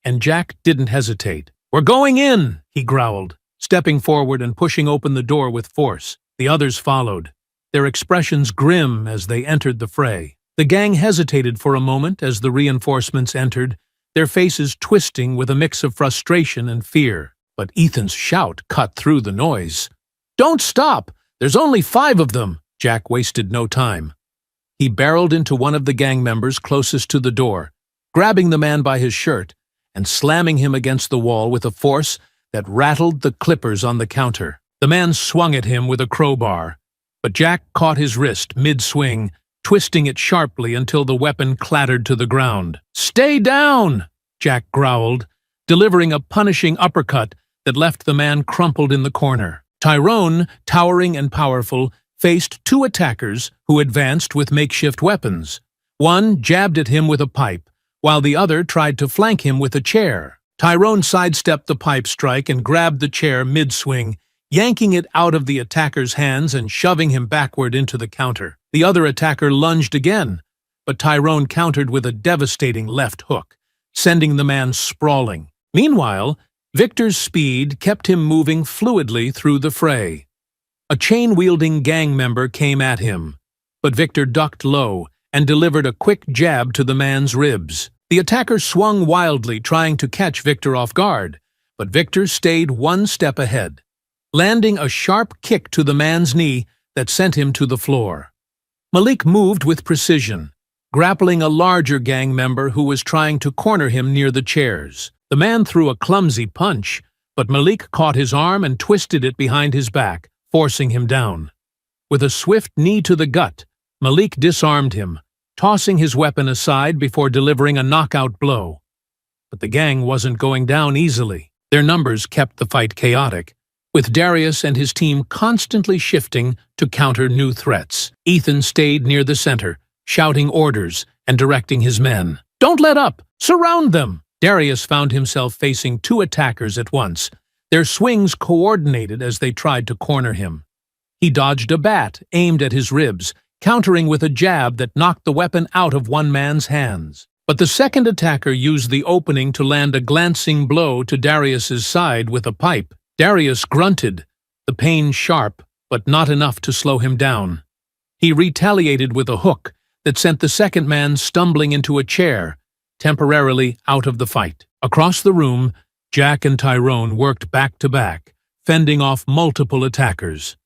and Jack didn't hesitate. "We're going in," he growled, stepping forward and pushing open the door with force. The others followed, their expressions grim as they entered the fray. The gang hesitated for a moment as the reinforcements entered, their faces twisting with a mix of frustration and fear. But Ethan's shout cut through the noise. "Don't stop! There's only 5 of them!" Jack wasted no time. He barreled into one of the gang members closest to the door, grabbing the man by his shirt and slamming him against the wall with a force that rattled the clippers on the counter. The man swung at him with a crowbar, but Jack caught his wrist mid-swing, twisting it sharply until the weapon clattered to the ground. "Stay down!" Jack growled, delivering a punishing uppercut that left the man crumpled in the corner. Tyrone, towering and powerful, faced 2 attackers who advanced with makeshift weapons. One jabbed at him with a pipe, while the other tried to flank him with a chair. Tyrone sidestepped the pipe strike and grabbed the chair mid-swing, yanking it out of the attacker's hands and shoving him backward into the counter. The other attacker lunged again, but Tyrone countered with a devastating left hook, sending the man sprawling. Meanwhile, Victor's speed kept him moving fluidly through the fray. A chain-wielding gang member came at him, but Victor ducked low and delivered a quick jab to the man's ribs. The attacker swung wildly, trying to catch Victor off guard, but Victor stayed one step ahead, landing a sharp kick to the man's knee that sent him to the floor. Malik moved with precision, grappling a larger gang member who was trying to corner him near the chairs. The man threw a clumsy punch, but Malik caught his arm and twisted it behind his back, forcing him down. With a swift knee to the gut, Malik disarmed him, tossing his weapon aside before delivering a knockout blow. But the gang wasn't going down easily. Their numbers kept the fight chaotic, with Darius and his team constantly shifting to counter new threats. Ethan stayed near the center, shouting orders and directing his men. "Don't let up! Surround them!" Darius found himself facing 2 attackers at once, their swings coordinated as they tried to corner him. He dodged a bat aimed at his ribs, countering with a jab that knocked the weapon out of one man's hands. But the second attacker used the opening to land a glancing blow to Darius's side with a pipe. Darius grunted, the pain sharp, but not enough to slow him down. He retaliated with a hook that sent the second man stumbling into a chair, temporarily out of the fight. Across the room, Jack and Tyrone worked back to back, fending off multiple attackers.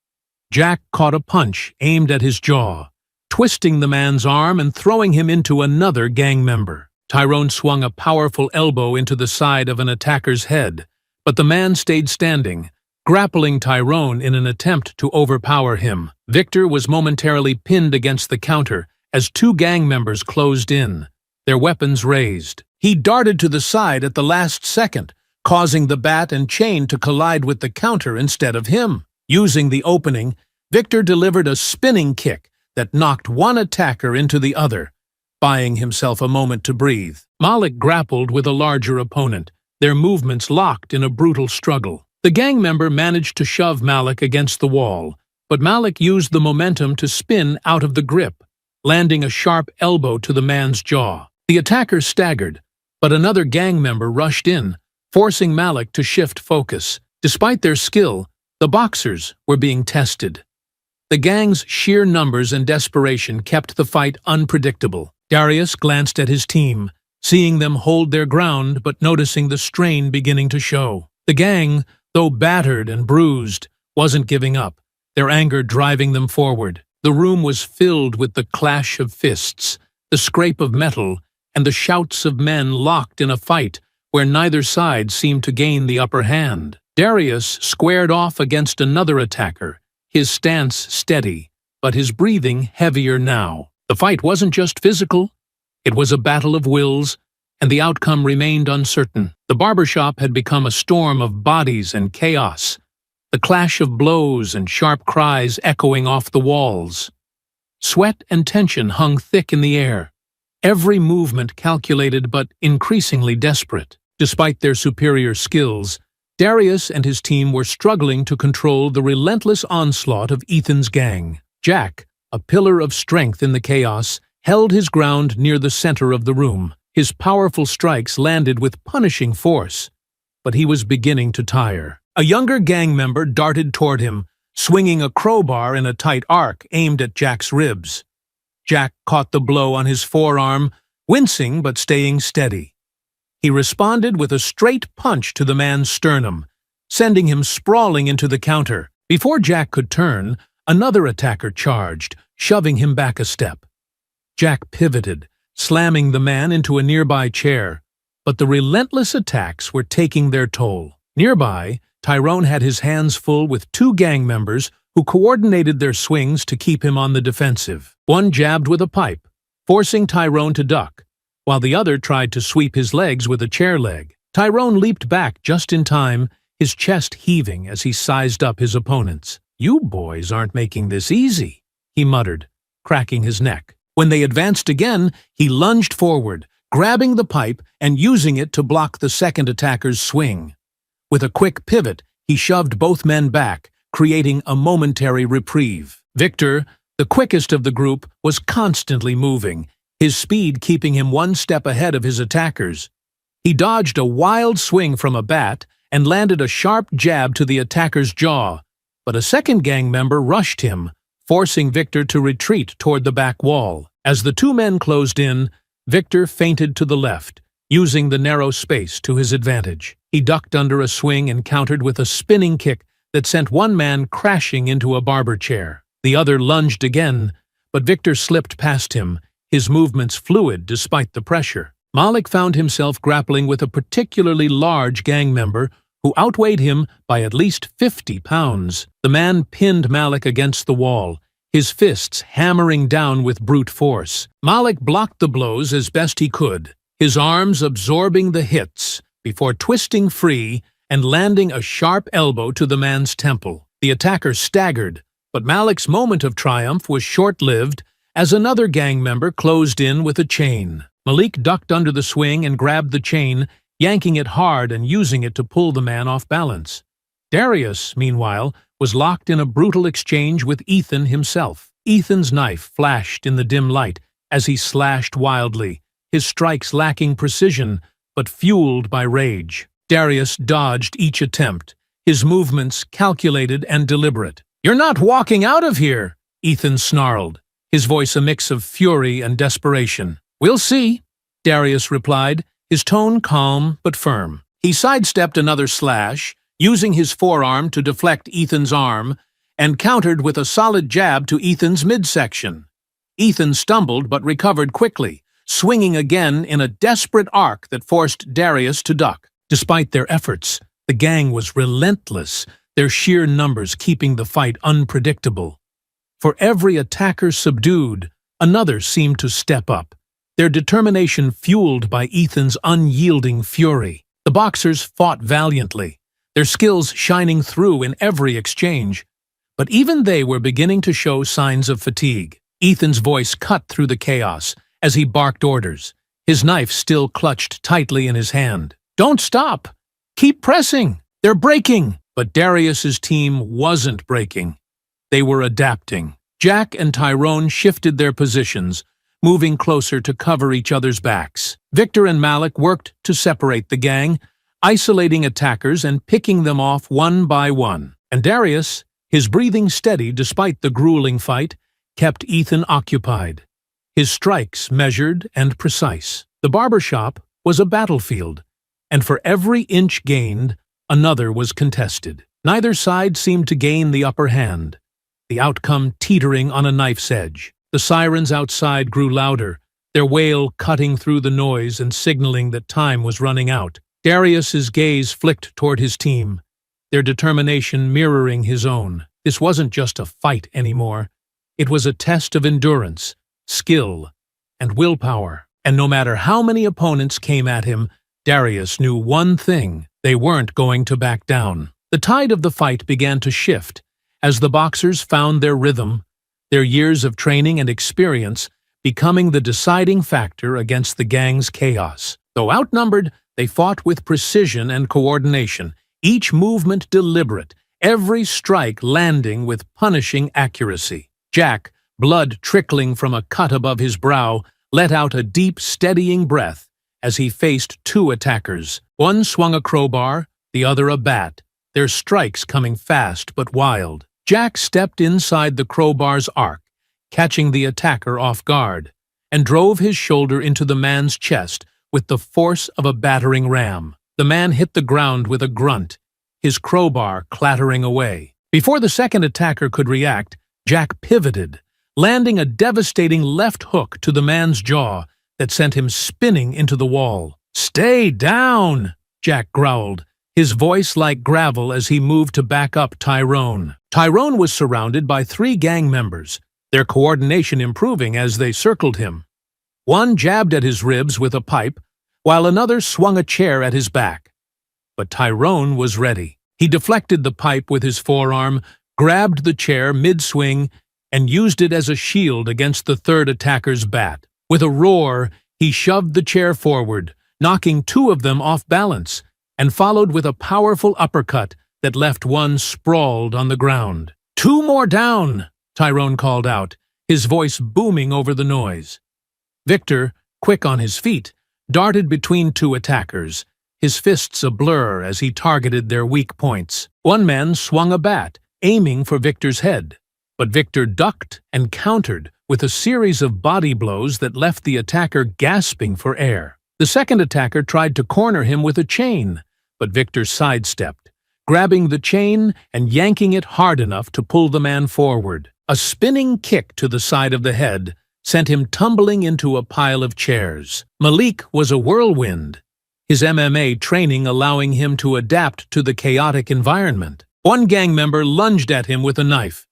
Jack caught a punch aimed at his jaw, twisting the man's arm and throwing him into another gang member. Tyrone swung a powerful elbow into the side of an attacker's head, but the man stayed standing, grappling Tyrone in an attempt to overpower him. Victor was momentarily pinned against the counter as two gang members closed in, their weapons raised. He darted to the side at the last second, causing the bat and chain to collide with the counter instead of him. Using the opening, Victor delivered a spinning kick that knocked one attacker into the other, buying himself a moment to breathe. Malik grappled with a larger opponent, their movements locked in a brutal struggle. The gang member managed to shove Malik against the wall, but Malik used the momentum to spin out of the grip, landing a sharp elbow to the man's jaw. The attacker staggered, but another gang member rushed in, forcing Malik to shift focus. Despite their skill, the boxers were being tested. The gang's sheer numbers and desperation kept the fight unpredictable. Darius glanced at his team, seeing them hold their ground but noticing the strain beginning to show. The gang, though battered and bruised, wasn't giving up, their anger driving them forward. The room was filled with the clash of fists, the scrape of metal, and the shouts of men locked in a fight where neither side seemed to gain the upper hand. Darius squared off against another attacker, his stance steady, but his breathing heavier now. The fight wasn't just physical, it was a battle of wills, and the outcome remained uncertain. The barbershop had become a storm of bodies and chaos, the clash of blows and sharp cries echoing off the walls. Sweat and tension hung thick in the air, every movement calculated but increasingly desperate. Despite their superior skills, Darius and his team were struggling to control the relentless onslaught of Ethan's gang. Jack, a pillar of strength in the chaos, held his ground near the center of the room. His powerful strikes landed with punishing force, but he was beginning to tire. A younger gang member darted toward him, swinging a crowbar in a tight arc aimed at Jack's ribs. Jack caught the blow on his forearm, wincing but staying steady. He responded with a straight punch to the man's sternum, sending him sprawling into the counter. Before Jack could turn, another attacker charged, shoving him back a step. Jack pivoted, slamming the man into a nearby chair, but the relentless attacks were taking their toll. Nearby, Tyrone had his hands full with two gang members who coordinated their swings to keep him on the defensive. One jabbed with a pipe, forcing Tyrone to duck, while the other tried to sweep his legs with a chair leg. Tyrone leaped back just in time, his chest heaving as he sized up his opponents. "You boys aren't making this easy," he muttered, cracking his neck. When they advanced again, he lunged forward, grabbing the pipe and using it to block the second attacker's swing. With a quick pivot, he shoved both men back, creating a momentary reprieve. Victor, the quickest of the group, was constantly moving, his speed keeping him one step ahead of his attackers. He dodged a wild swing from a bat and landed a sharp jab to the attacker's jaw, but a second gang member rushed him, forcing Victor to retreat toward the back wall. As the two men closed in, Victor feinted to the left, using the narrow space to his advantage. He ducked under a swing and countered with a spinning kick that sent one man crashing into a barber chair. The other lunged again, but Victor slipped past him, his movements fluid despite the pressure. Malik found himself grappling with a particularly large gang member who outweighed him by at least 50 pounds. The man pinned Malik against the wall, his fists hammering down with brute force. Malik blocked the blows as best he could, his arms absorbing the hits, before twisting free and landing a sharp elbow to the man's temple. The attacker staggered, but Malik's moment of triumph was short-lived as another gang member closed in with a chain. Malik ducked under the swing and grabbed the chain, yanking it hard and using it to pull the man off balance. Darius, meanwhile, was locked in a brutal exchange with Ethan himself. Ethan's knife flashed in the dim light as he slashed wildly, his strikes lacking precision but fueled by rage. Darius dodged each attempt, his movements calculated and deliberate. "You're not walking out of here," Ethan snarled, his voice a mix of fury and desperation. "We'll see," Darius replied, his tone calm but firm. He sidestepped another slash, using his forearm to deflect Ethan's arm, and countered with a solid jab to Ethan's midsection. Ethan stumbled but recovered quickly, swinging again in a desperate arc that forced Darius to duck. Despite their efforts, the gang was relentless, their sheer numbers keeping the fight unpredictable. For every attacker subdued, another seemed to step up, their determination fueled by Ethan's unyielding fury. The boxers fought valiantly, their skills shining through in every exchange. But even they were beginning to show signs of fatigue. Ethan's voice cut through the chaos as he barked orders, his knife still clutched tightly in his hand. "Don't stop! Keep pressing! They're breaking!" But Darius's team wasn't breaking. They were adapting. Jack and Tyrone shifted their positions, moving closer to cover each other's backs. Victor and Malik worked to separate the gang, isolating attackers and picking them off one by one. And Darius, his breathing steady despite the grueling fight, kept Ethan occupied, his strikes measured and precise. The barbershop was a battlefield, and for every inch gained, another was contested. Neither side seemed to gain the upper hand, the outcome teetering on a knife's edge. The sirens outside grew louder, their wail cutting through the noise and signaling that time was running out. Darius's gaze flicked toward his team, their determination mirroring his own. This wasn't just a fight anymore. It was a test of endurance, skill, and willpower. And no matter how many opponents came at him, Darius knew one thing: they weren't going to back down. The tide of the fight began to shift as the boxers found their rhythm, their years of training and experience becoming the deciding factor against the gang's chaos. Though outnumbered, they fought with precision and coordination, each movement deliberate, every strike landing with punishing accuracy. Jack, blood trickling from a cut above his brow, let out a deep, steadying breath as he faced two attackers. One swung a crowbar, the other a bat, their strikes coming fast but wild. Jack stepped inside the crowbar's arc, catching the attacker off guard, and drove his shoulder into the man's chest with the force of a battering ram. The man hit the ground with a grunt, his crowbar clattering away. Before the second attacker could react, Jack pivoted, landing a devastating left hook to the man's jaw that sent him spinning into the wall. "Stay down!" Jack growled, his voice like gravel as he moved to back up Tyrone. Tyrone was surrounded by three gang members, their coordination improving as they circled him. One jabbed at his ribs with a pipe, while another swung a chair at his back. But Tyrone was ready. He deflected the pipe with his forearm, grabbed the chair mid-swing, and used it as a shield against the third attacker's bat. With a roar, he shoved the chair forward, knocking two of them off balance, and followed with a powerful uppercut that left one sprawled on the ground. "Two more down!" Tyrone called out, his voice booming over the noise. Victor, quick on his feet, darted between two attackers, his fists a blur as he targeted their weak points. One man swung a bat, aiming for Victor's head, but Victor ducked and countered with a series of body blows that left the attacker gasping for air. The second attacker tried to corner him with a chain, but Victor sidestepped, grabbing the chain and yanking it hard enough to pull the man forward. A spinning kick to the side of the head sent him tumbling into a pile of chairs. Malik was a whirlwind, his MMA training allowing him to adapt to the chaotic environment. One gang member lunged at him with a knife,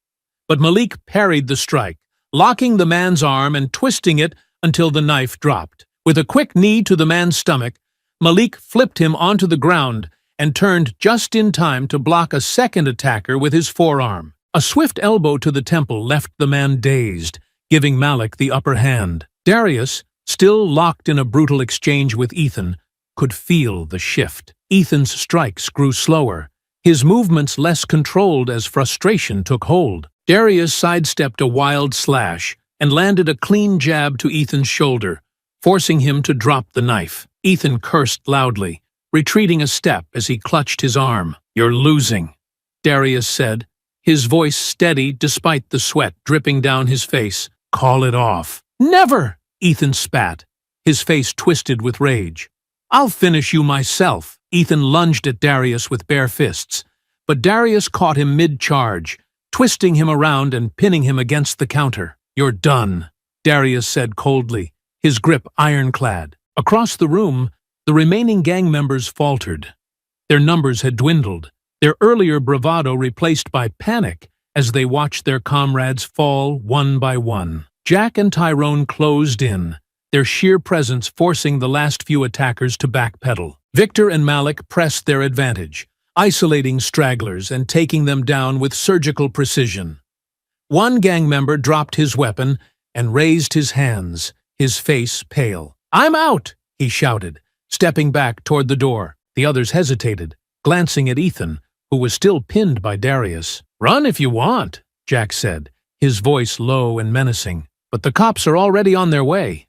but Malik parried the strike, locking the man's arm and twisting it until the knife dropped. With a quick knee to the man's stomach, Malik flipped him onto the ground and turned just in time to block a second attacker with his forearm. A swift elbow to the temple left the man dazed, giving Malik the upper hand. Darius, still locked in a brutal exchange with Ethan, could feel the shift. Ethan's strikes grew slower, his movements less controlled as frustration took hold. Darius sidestepped a wild slash and landed a clean jab to Ethan's shoulder, forcing him to drop the knife. Ethan cursed loudly, retreating a step as he clutched his arm. "You're losing," Darius said, his voice steady despite the sweat dripping down his face. "Call it off." "Never!" Ethan spat, his face twisted with rage. "I'll finish you myself." Ethan lunged at Darius with bare fists, but Darius caught him mid-charge, twisting him around and pinning him against the counter. "You're done," Darius said coldly, his grip ironclad. Across the room, the remaining gang members faltered. Their numbers had dwindled, their earlier bravado replaced by panic as they watched their comrades fall one by one. Jack and Tyrone closed in, their sheer presence forcing the last few attackers to backpedal. Victor and Malik pressed their advantage, isolating stragglers and taking them down with surgical precision. One gang member dropped his weapon and raised his hands, his face pale. "I'm out!" he shouted, stepping back toward the door. The others hesitated, glancing at Ethan, who was still pinned by Darius. "Run if you want," Jack said, his voice low and menacing. "But the cops are already on their way.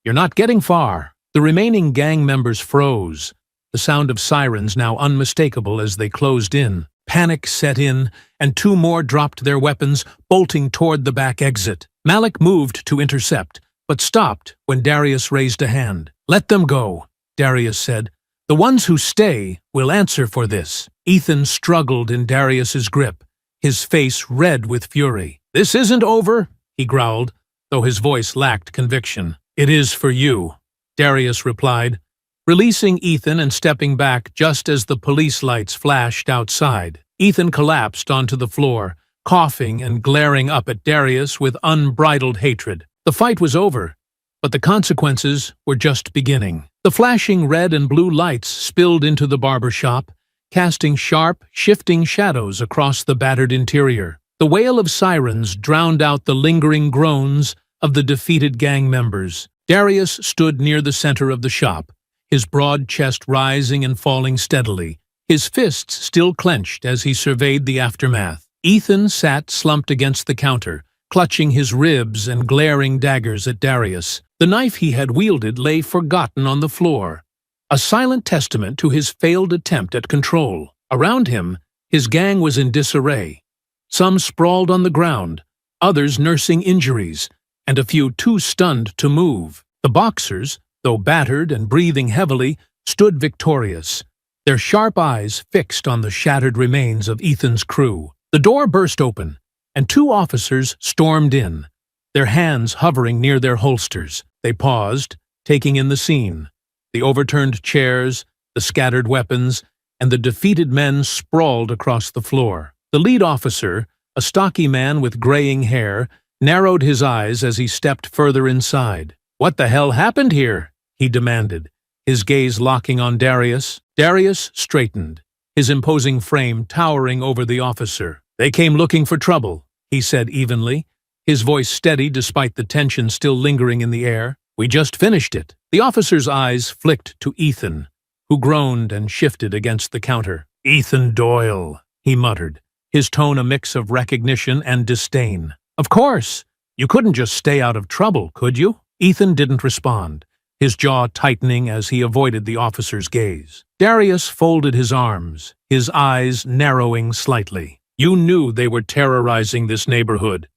You're not getting far." The remaining gang members froze, the sound of sirens now unmistakable as they closed in. Panic set in, and two more dropped their weapons, bolting toward the back exit. Malik moved to intercept, but stopped when Darius raised a hand. "Let them go," Darius said. "The ones who stay will answer for this." Ethan struggled in Darius's grip, his face red with fury. "This isn't over," he growled, though his voice lacked conviction. "It is for you," Darius replied, releasing Ethan and stepping back just as the police lights flashed outside. Ethan collapsed onto the floor, coughing and glaring up at Darius with unbridled hatred. The fight was over, but the consequences were just beginning. The flashing red and blue lights spilled into the barbershop, casting sharp, shifting shadows across the battered interior. The wail of sirens drowned out the lingering groans of the defeated gang members. Darius stood near the center of the shop, his broad chest rising and falling steadily, his fists still clenched as he surveyed the aftermath. Ethan sat slumped against the counter, clutching his ribs and glaring daggers at Darius. The knife he had wielded lay forgotten on the floor, a silent testament to his failed attempt at control. Around him, his gang was in disarray. Some sprawled on the ground, others nursing injuries, and a few too stunned to move. The boxers, though battered and breathing heavily, stood victorious, their sharp eyes fixed on the shattered remains of Ethan's crew. The door burst open, and two officers stormed in, their hands hovering near their holsters. They paused, taking in the scene. The overturned chairs, the scattered weapons, and the defeated men sprawled across the floor. The lead officer, a stocky man with graying hair, narrowed his eyes as he stepped further inside. "What the hell happened here?" he demanded, his gaze locking on Darius. Darius straightened, his imposing frame towering over the officer. "They came looking for trouble," he said evenly, his voice steady despite the tension still lingering in the air. "We just finished it." The officer's eyes flicked to Ethan, who groaned and shifted against the counter. "Ethan Doyle," he muttered, his tone a mix of recognition and disdain. "Of course, you couldn't just stay out of trouble, could you?" Ethan didn't respond, his jaw tightening as he avoided the officer's gaze. Darius folded his arms, his eyes narrowing slightly. "You knew they were terrorizing this neighborhood.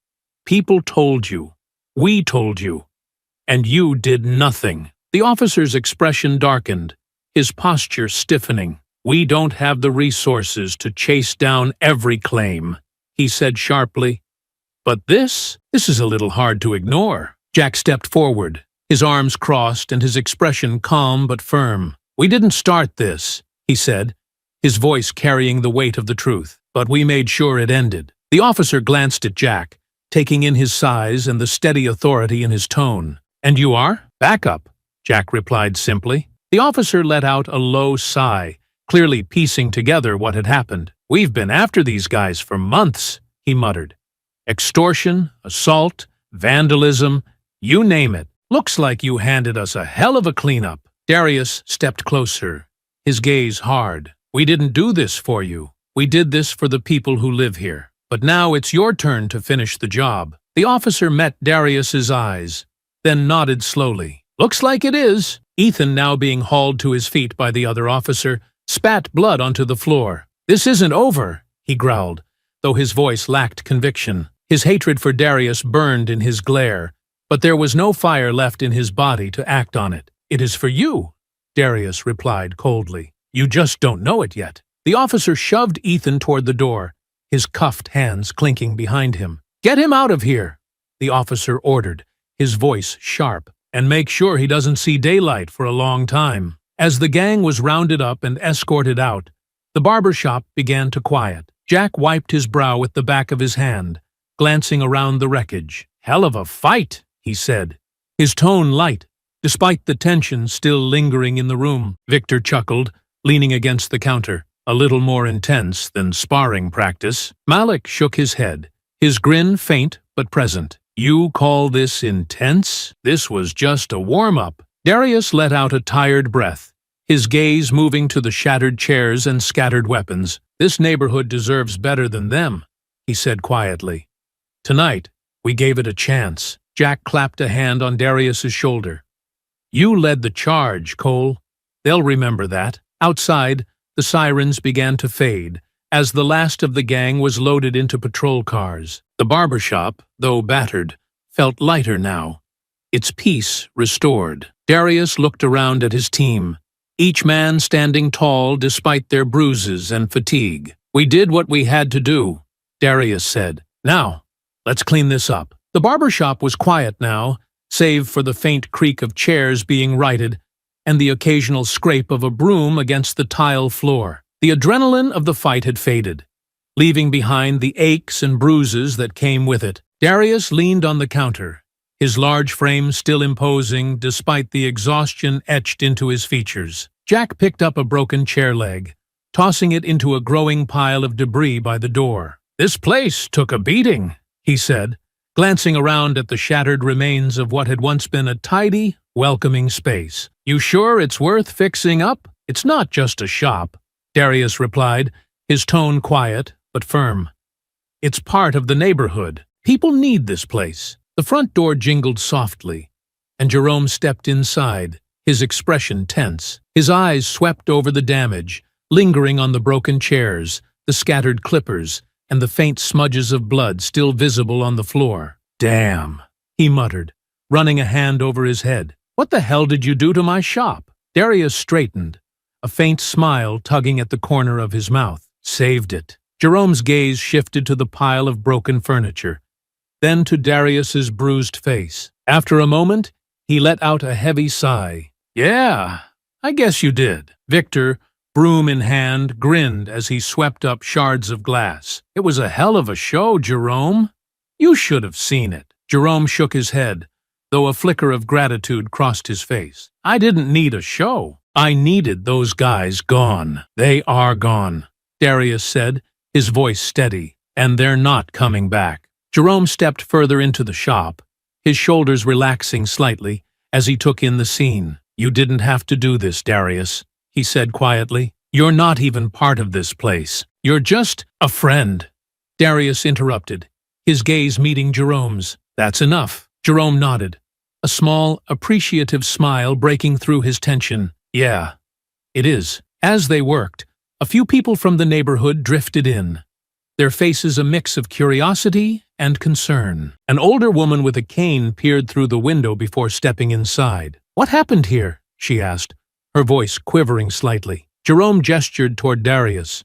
People told you. We told you. And you did nothing." The officer's expression darkened, his posture stiffening. "We don't have the resources to chase down every claim," he said sharply. "But this is a little hard to ignore." Jack stepped forward, his arms crossed and his expression calm but firm. "We didn't start this," he said, his voice carrying the weight of the truth, "but we made sure it ended." The officer glanced at Jack, taking in his size and the steady authority in his tone. "And you are?" "Back up," Jack replied simply. The officer let out a low sigh, clearly piecing together what had happened. "We've been after these guys for months," he muttered. "Extortion, assault, vandalism, you name it. Looks like you handed us a hell of a cleanup." Darius stepped closer, his gaze hard. "We didn't do this for you," We did this for the people who live here. But now it's your turn to finish the job. The officer met Darius's eyes, then nodded slowly. Looks like it is. Ethan, now being hauled to his feet by the other officer, spat blood onto the floor. This isn't over, he growled, though his voice lacked conviction. His hatred for Darius burned in his glare, but there was no fire left in his body to act on it. It is for you, Darius replied coldly. You just don't know it yet. The officer shoved Ethan toward the door, his cuffed hands clinking behind him. Get him out of here, the officer ordered, his voice sharp, and make sure he doesn't see daylight for a long time. As the gang was rounded up and escorted out, the barbershop began to quiet. Jack wiped his brow with the back of his hand, glancing around the wreckage. Hell of a fight, he said, his tone light, despite the tension still lingering in the room. Victor chuckled, leaning against the counter. A little more intense than sparring practice. Malik shook his head, his grin faint but present. You call this intense? This was just a warm-up. Darius let out a tired breath, his gaze moving to the shattered chairs and scattered weapons. This neighborhood deserves better than them, he said quietly. Tonight, we gave it a chance. Jack clapped a hand on Darius's shoulder. You led the charge, Cole. They'll remember that. Outside, the sirens began to fade, as the last of the gang was loaded into patrol cars. The barbershop, though battered, felt lighter now, its peace restored. Darius looked around at his team, each man standing tall despite their bruises and fatigue. We did what we had to do, Darius said. Now, let's clean this up. The barbershop was quiet now, save for the faint creak of chairs being righted and the occasional scrape of a broom against the tile floor. The adrenaline of the fight had faded, leaving behind the aches and bruises that came with it. Darius leaned on the counter, his large frame still imposing despite the exhaustion etched into his features. Jack picked up a broken chair leg, tossing it into a growing pile of debris by the door. This place took a beating, he said, glancing around at the shattered remains of what had once been a tidy, welcoming space. You sure it's worth fixing up? It's not just a shop, Darius replied, his tone quiet but firm. It's part of the neighborhood. People need this place. The front door jingled softly, and Jerome stepped inside, his expression tense. His eyes swept over the damage, lingering on the broken chairs, the scattered clippers, and the faint smudges of blood still visible on the floor. Damn, he muttered, running a hand over his head. What the hell did you do to my shop? Darius straightened, a faint smile tugging at the corner of his mouth. Saved it. Jerome's gaze shifted to the pile of broken furniture, then to Darius's bruised face. After a moment, he let out a heavy sigh. Yeah, I guess you did. Victor, broom in hand, grinned as he swept up shards of glass. It was a hell of a show, Jerome. You should have seen it. Jerome shook his head, though a flicker of gratitude crossed his face. I didn't need a show. I needed those guys gone. They are gone, Darius said, his voice steady, and they're not coming back. Jerome stepped further into the shop, his shoulders relaxing slightly as he took in the scene. You didn't have to do this, Darius, he said quietly. You're not even part of this place. You're just a friend. Darius interrupted, his gaze meeting Jerome's. That's enough. Jerome nodded, a small, appreciative smile breaking through his tension. Yeah, it is. As they worked, a few people from the neighborhood drifted in, their faces a mix of curiosity and concern. An older woman with a cane peered through the window before stepping inside. What happened here? She asked, her voice quivering slightly. Jerome gestured toward Darius.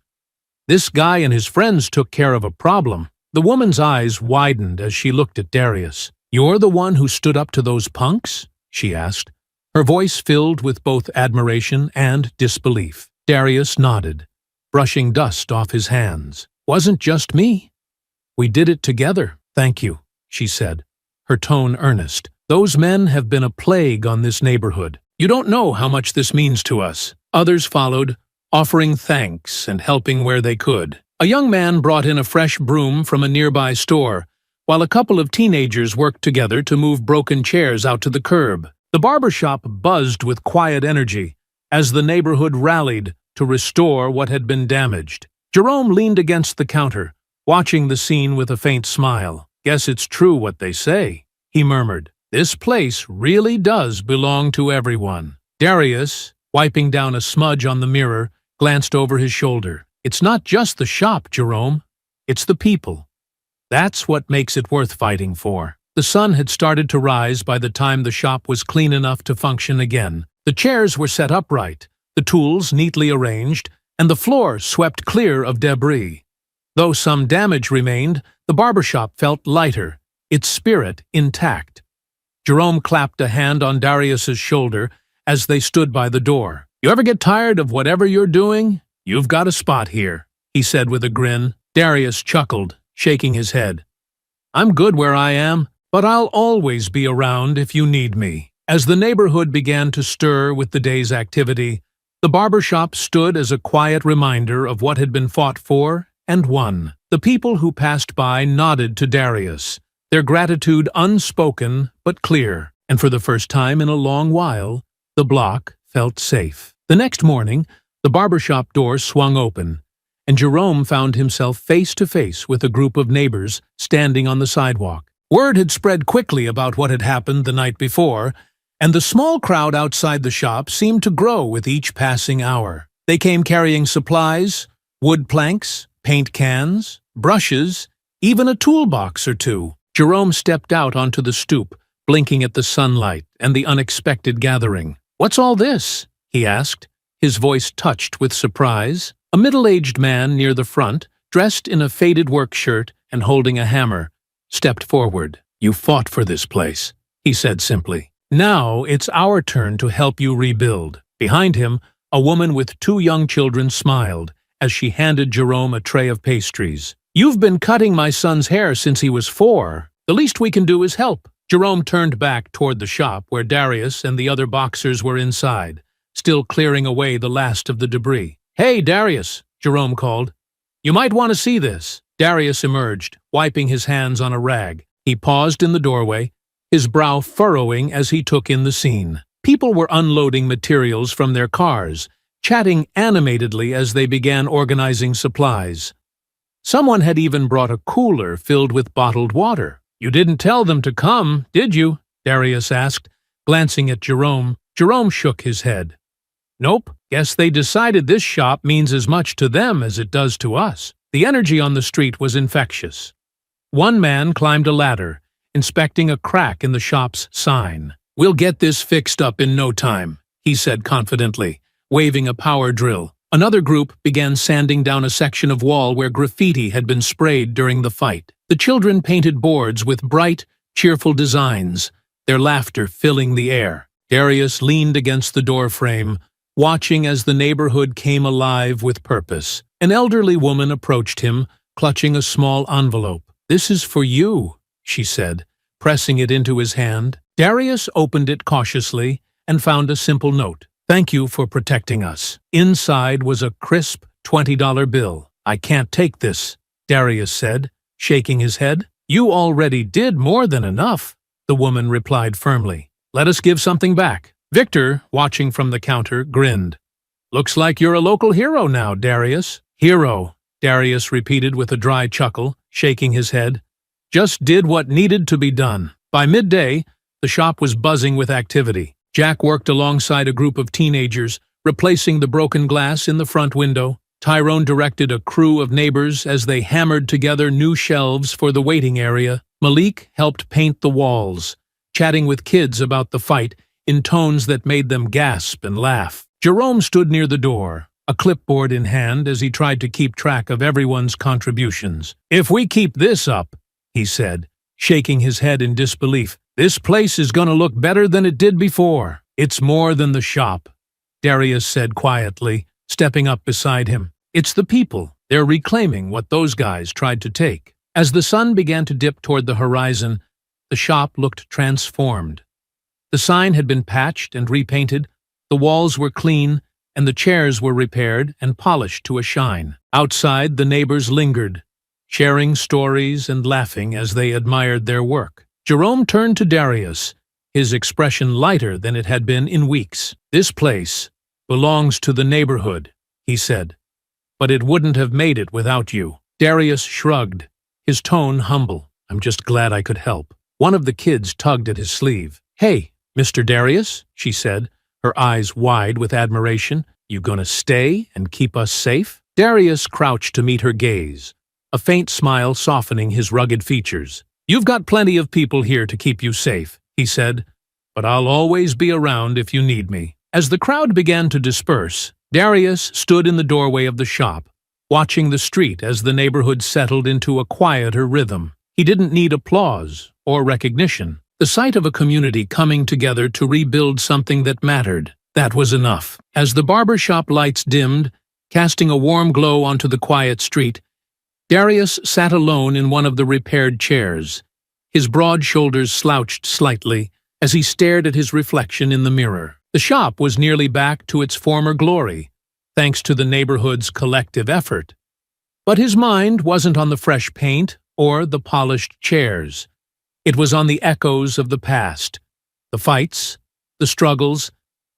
This guy and his friends took care of a problem. The woman's eyes widened as she looked at Darius. You're the one who stood up to those punks? She asked, her voice filled with both admiration and disbelief. Darius nodded, brushing dust off his hands. Wasn't just me. We did it together. Thank you, she said, her tone earnest. Those men have been a plague on this neighborhood. You don't know how much this means to us. Others followed, offering thanks and helping where they could. A young man brought in a fresh broom from a nearby store, while a couple of teenagers worked together to move broken chairs out to the curb. The barbershop buzzed with quiet energy as the neighborhood rallied to restore what had been damaged. Jerome leaned against the counter, watching the scene with a faint smile. "Guess it's true what they say," he murmured. "This place really does belong to everyone." Darius, wiping down a smudge on the mirror, glanced over his shoulder. "It's not just the shop, Jerome. It's the people. That's what makes it worth fighting for." The sun had started to rise by the time the shop was clean enough to function again. The chairs were set upright, the tools neatly arranged, and the floor swept clear of debris. Though some damage remained, the barbershop felt lighter, its spirit intact. Jerome clapped a hand on Darius's shoulder as they stood by the door. "You ever get tired of whatever you're doing? You've got a spot here," he said with a grin. Darius chuckled, shaking his head. "I'm good where I am, but I'll always be around if you need me." As the neighborhood began to stir with the day's activity, the barbershop stood as a quiet reminder of what had been fought for and won. The people who passed by nodded to Darius, their gratitude unspoken but clear, and for the first time in a long while, the block felt safe. The next morning, the barbershop door swung open, and Jerome found himself face to face with a group of neighbors standing on the sidewalk. Word had spread quickly about what had happened the night before, and the small crowd outside the shop seemed to grow with each passing hour. They came carrying supplies, wood planks, paint cans, brushes, even a toolbox or two. Jerome stepped out onto the stoop, blinking at the sunlight and the unexpected gathering. "What's all this?" he asked, his voice touched with surprise. A middle-aged man near the front, dressed in a faded work shirt and holding a hammer, stepped forward. "You fought for this place," he said simply. "Now it's our turn to help you rebuild." Behind him, a woman with 2 young children smiled as she handed Jerome a tray of pastries. "You've been cutting my son's hair since he was 4. The least we can do is help." Jerome turned back toward the shop where Darius and the other boxers were inside, still clearing away the last of the debris. "Hey, Darius," Jerome called. "You might want to see this." Darius emerged, wiping his hands on a rag. He paused in the doorway, his brow furrowing as he took in the scene. People were unloading materials from their cars, chatting animatedly as they began organizing supplies. Someone had even brought a cooler filled with bottled water. "You didn't tell them to come, did you?" Darius asked, glancing at Jerome. Jerome shook his head. "Nope, guess they decided this shop means as much to them as it does to us." The energy on the street was infectious. One man climbed a ladder, inspecting a crack in the shop's sign. "We'll get this fixed up in no time," he said confidently, waving a power drill. Another group began sanding down a section of wall where graffiti had been sprayed during the fight. The children painted boards with bright, cheerful designs, their laughter filling the air. Darius leaned against the doorframe, watching as the neighborhood came alive with purpose. An elderly woman approached him, clutching a small envelope. "This is for you," she said, pressing it into his hand. Darius opened it cautiously and found a simple note. "Thank you for protecting us." Inside was a crisp $20 bill. "I can't take this," Darius said, shaking his head. "You already did more than enough," the woman replied firmly. "Let us give something back." Victor, watching from the counter, grinned. "Looks like you're a local hero now, Darius." "Hero," Darius repeated with a dry chuckle, shaking his head. "Just did what needed to be done." By midday, the shop was buzzing with activity. Jack worked alongside a group of teenagers, replacing the broken glass in the front window. Tyrone directed a crew of neighbors as they hammered together new shelves for the waiting area. Malik helped paint the walls, chatting with kids about the fight in tones that made them gasp and laugh. Jerome stood near the door, a clipboard in hand as he tried to keep track of everyone's contributions. "If we keep this up," he said, shaking his head in disbelief, "this place is going to look better than it did before." "It's more than the shop," Darius said quietly, stepping up beside him. "It's the people. They're reclaiming what those guys tried to take." As the sun began to dip toward the horizon, the shop looked transformed. The sign had been patched and repainted, the walls were clean, and the chairs were repaired and polished to a shine. Outside, the neighbors lingered, sharing stories and laughing as they admired their work. Jerome turned to Darius, his expression lighter than it had been in weeks. "This place belongs to the neighborhood," he said. but it wouldn't have made it without you." Darius shrugged, his tone humble. "I'm just glad I could help." One of the kids tugged at his sleeve. "Hey, Mr. Darius," she said, her eyes wide with admiration. "You gonna stay and keep us safe?" Darius crouched to meet her gaze, a faint smile softening his rugged features. "You've got plenty of people here to keep you safe," he said, "but I'll always be around if you need me." As the crowd began to disperse, Darius stood in the doorway of the shop, watching the street as the neighborhood settled into a quieter rhythm. He didn't need applause or recognition. The sight of a community coming together to rebuild something that mattered, that was enough. As the barbershop lights dimmed, casting a warm glow onto the quiet street, Darius sat alone in one of the repaired chairs. His broad shoulders slouched slightly as he stared at his reflection in the mirror. The shop was nearly back to its former glory, thanks to the neighborhood's collective effort. But his mind wasn't on the fresh paint or the polished chairs. It was on the echoes of the past, the fights, the struggles,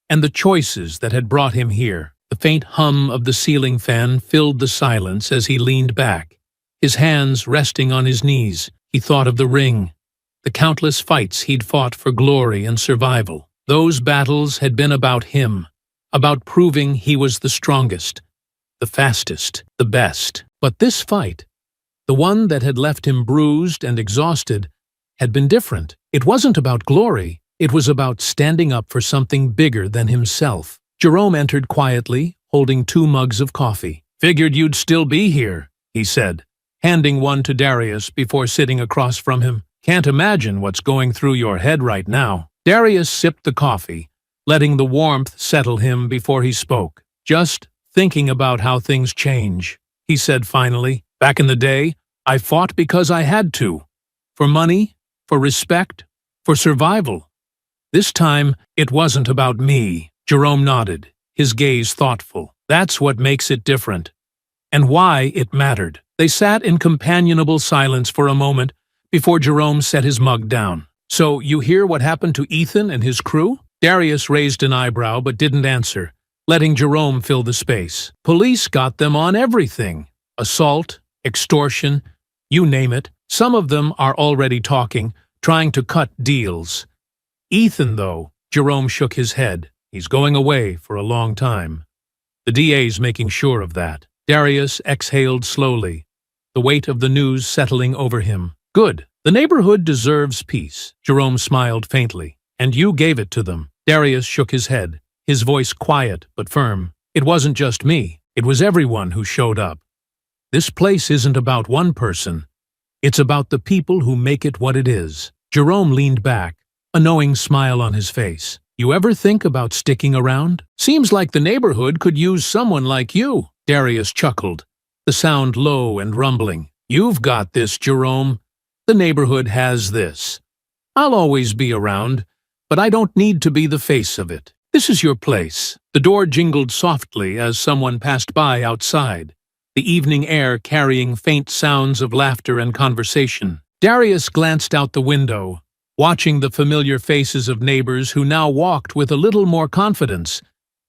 and the choices that had brought him here. The faint hum of the ceiling fan filled the silence as he leaned back, his hands resting on his knees. He thought of the ring, the countless fights he'd fought for glory and survival. Those battles had been about him, about proving he was the strongest, the fastest, the best. But this fight, the one that had left him bruised and exhausted, had been different. It wasn't about glory, it was about standing up for something bigger than himself. Jerome entered quietly, holding 2 mugs of coffee. "Figured you'd still be here," he said, handing one to Darius before sitting across from him. "Can't imagine what's going through your head right now." Darius sipped the coffee, letting the warmth settle him before he spoke. "Just thinking about how things change," he said finally. "Back in the day, I fought because I had to. For money, for respect, for survival. This time, it wasn't about me." Jerome nodded, his gaze thoughtful. "That's what makes it different, and why it mattered." They sat in companionable silence for a moment before Jerome set his mug down. "So you hear what happened to Ethan and his crew?" Darius raised an eyebrow but didn't answer, letting Jerome fill the space. "Police got them on everything. Assault, extortion, you name it. Some of them are already talking, trying to cut deals. Ethan, though," Jerome shook his head, "he's going away for a long time. The DA's making sure of that." Darius exhaled slowly, the weight of the news settling over him. "Good. The neighborhood deserves peace." Jerome smiled faintly. "And you gave it to them." Darius shook his head, his voice quiet but firm. "It wasn't just me. It was everyone who showed up. This place isn't about one person. It's about the people who make it what it is." Jerome leaned back, a knowing smile on his face. "You ever think about sticking around? Seems like the neighborhood could use someone like you." Darius chuckled, the sound low and rumbling. "You've got this, Jerome. The neighborhood has this. I'll always be around, but I don't need to be the face of it. This is your place." The door jingled softly as someone passed by outside, the evening air carrying faint sounds of laughter and conversation. Darius glanced out the window, watching the familiar faces of neighbors who now walked with a little more confidence,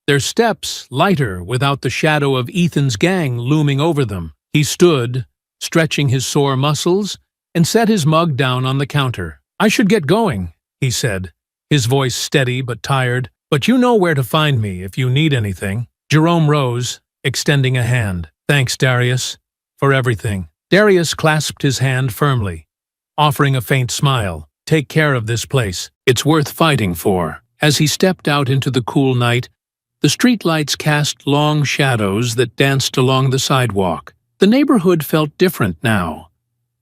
their steps lighter without the shadow of Ethan's gang looming over them. He stood, stretching his sore muscles, and set his mug down on the counter. "I should get going," he said, his voice steady but tired, "but you know where to find me if you need anything." Jerome rose, extending a hand. "Thanks, Darius, for everything." Darius clasped his hand firmly, offering a faint smile. "Take care of this place. It's worth fighting for." As he stepped out into the cool night, the streetlights cast long shadows that danced along the sidewalk. The neighborhood felt different now.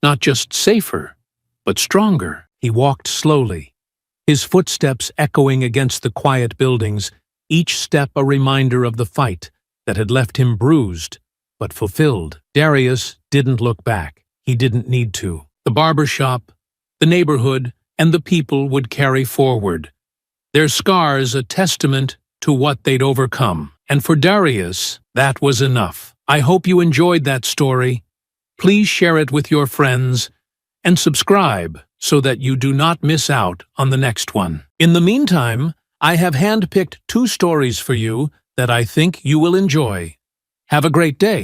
Not just safer, but stronger. He walked slowly, his footsteps echoing against the quiet buildings, each step a reminder of the fight that had left him bruised, but fulfilled. Darius didn't look back. He didn't need to. The barbershop, the neighborhood, and the people would carry forward, their scars a testament to what they'd overcome. And for Darius, that was enough. I hope you enjoyed that story. Please share it with your friends and subscribe so that you do not miss out on the next one. In the meantime, I have handpicked 2 stories for you that I think you will enjoy. Have a great day.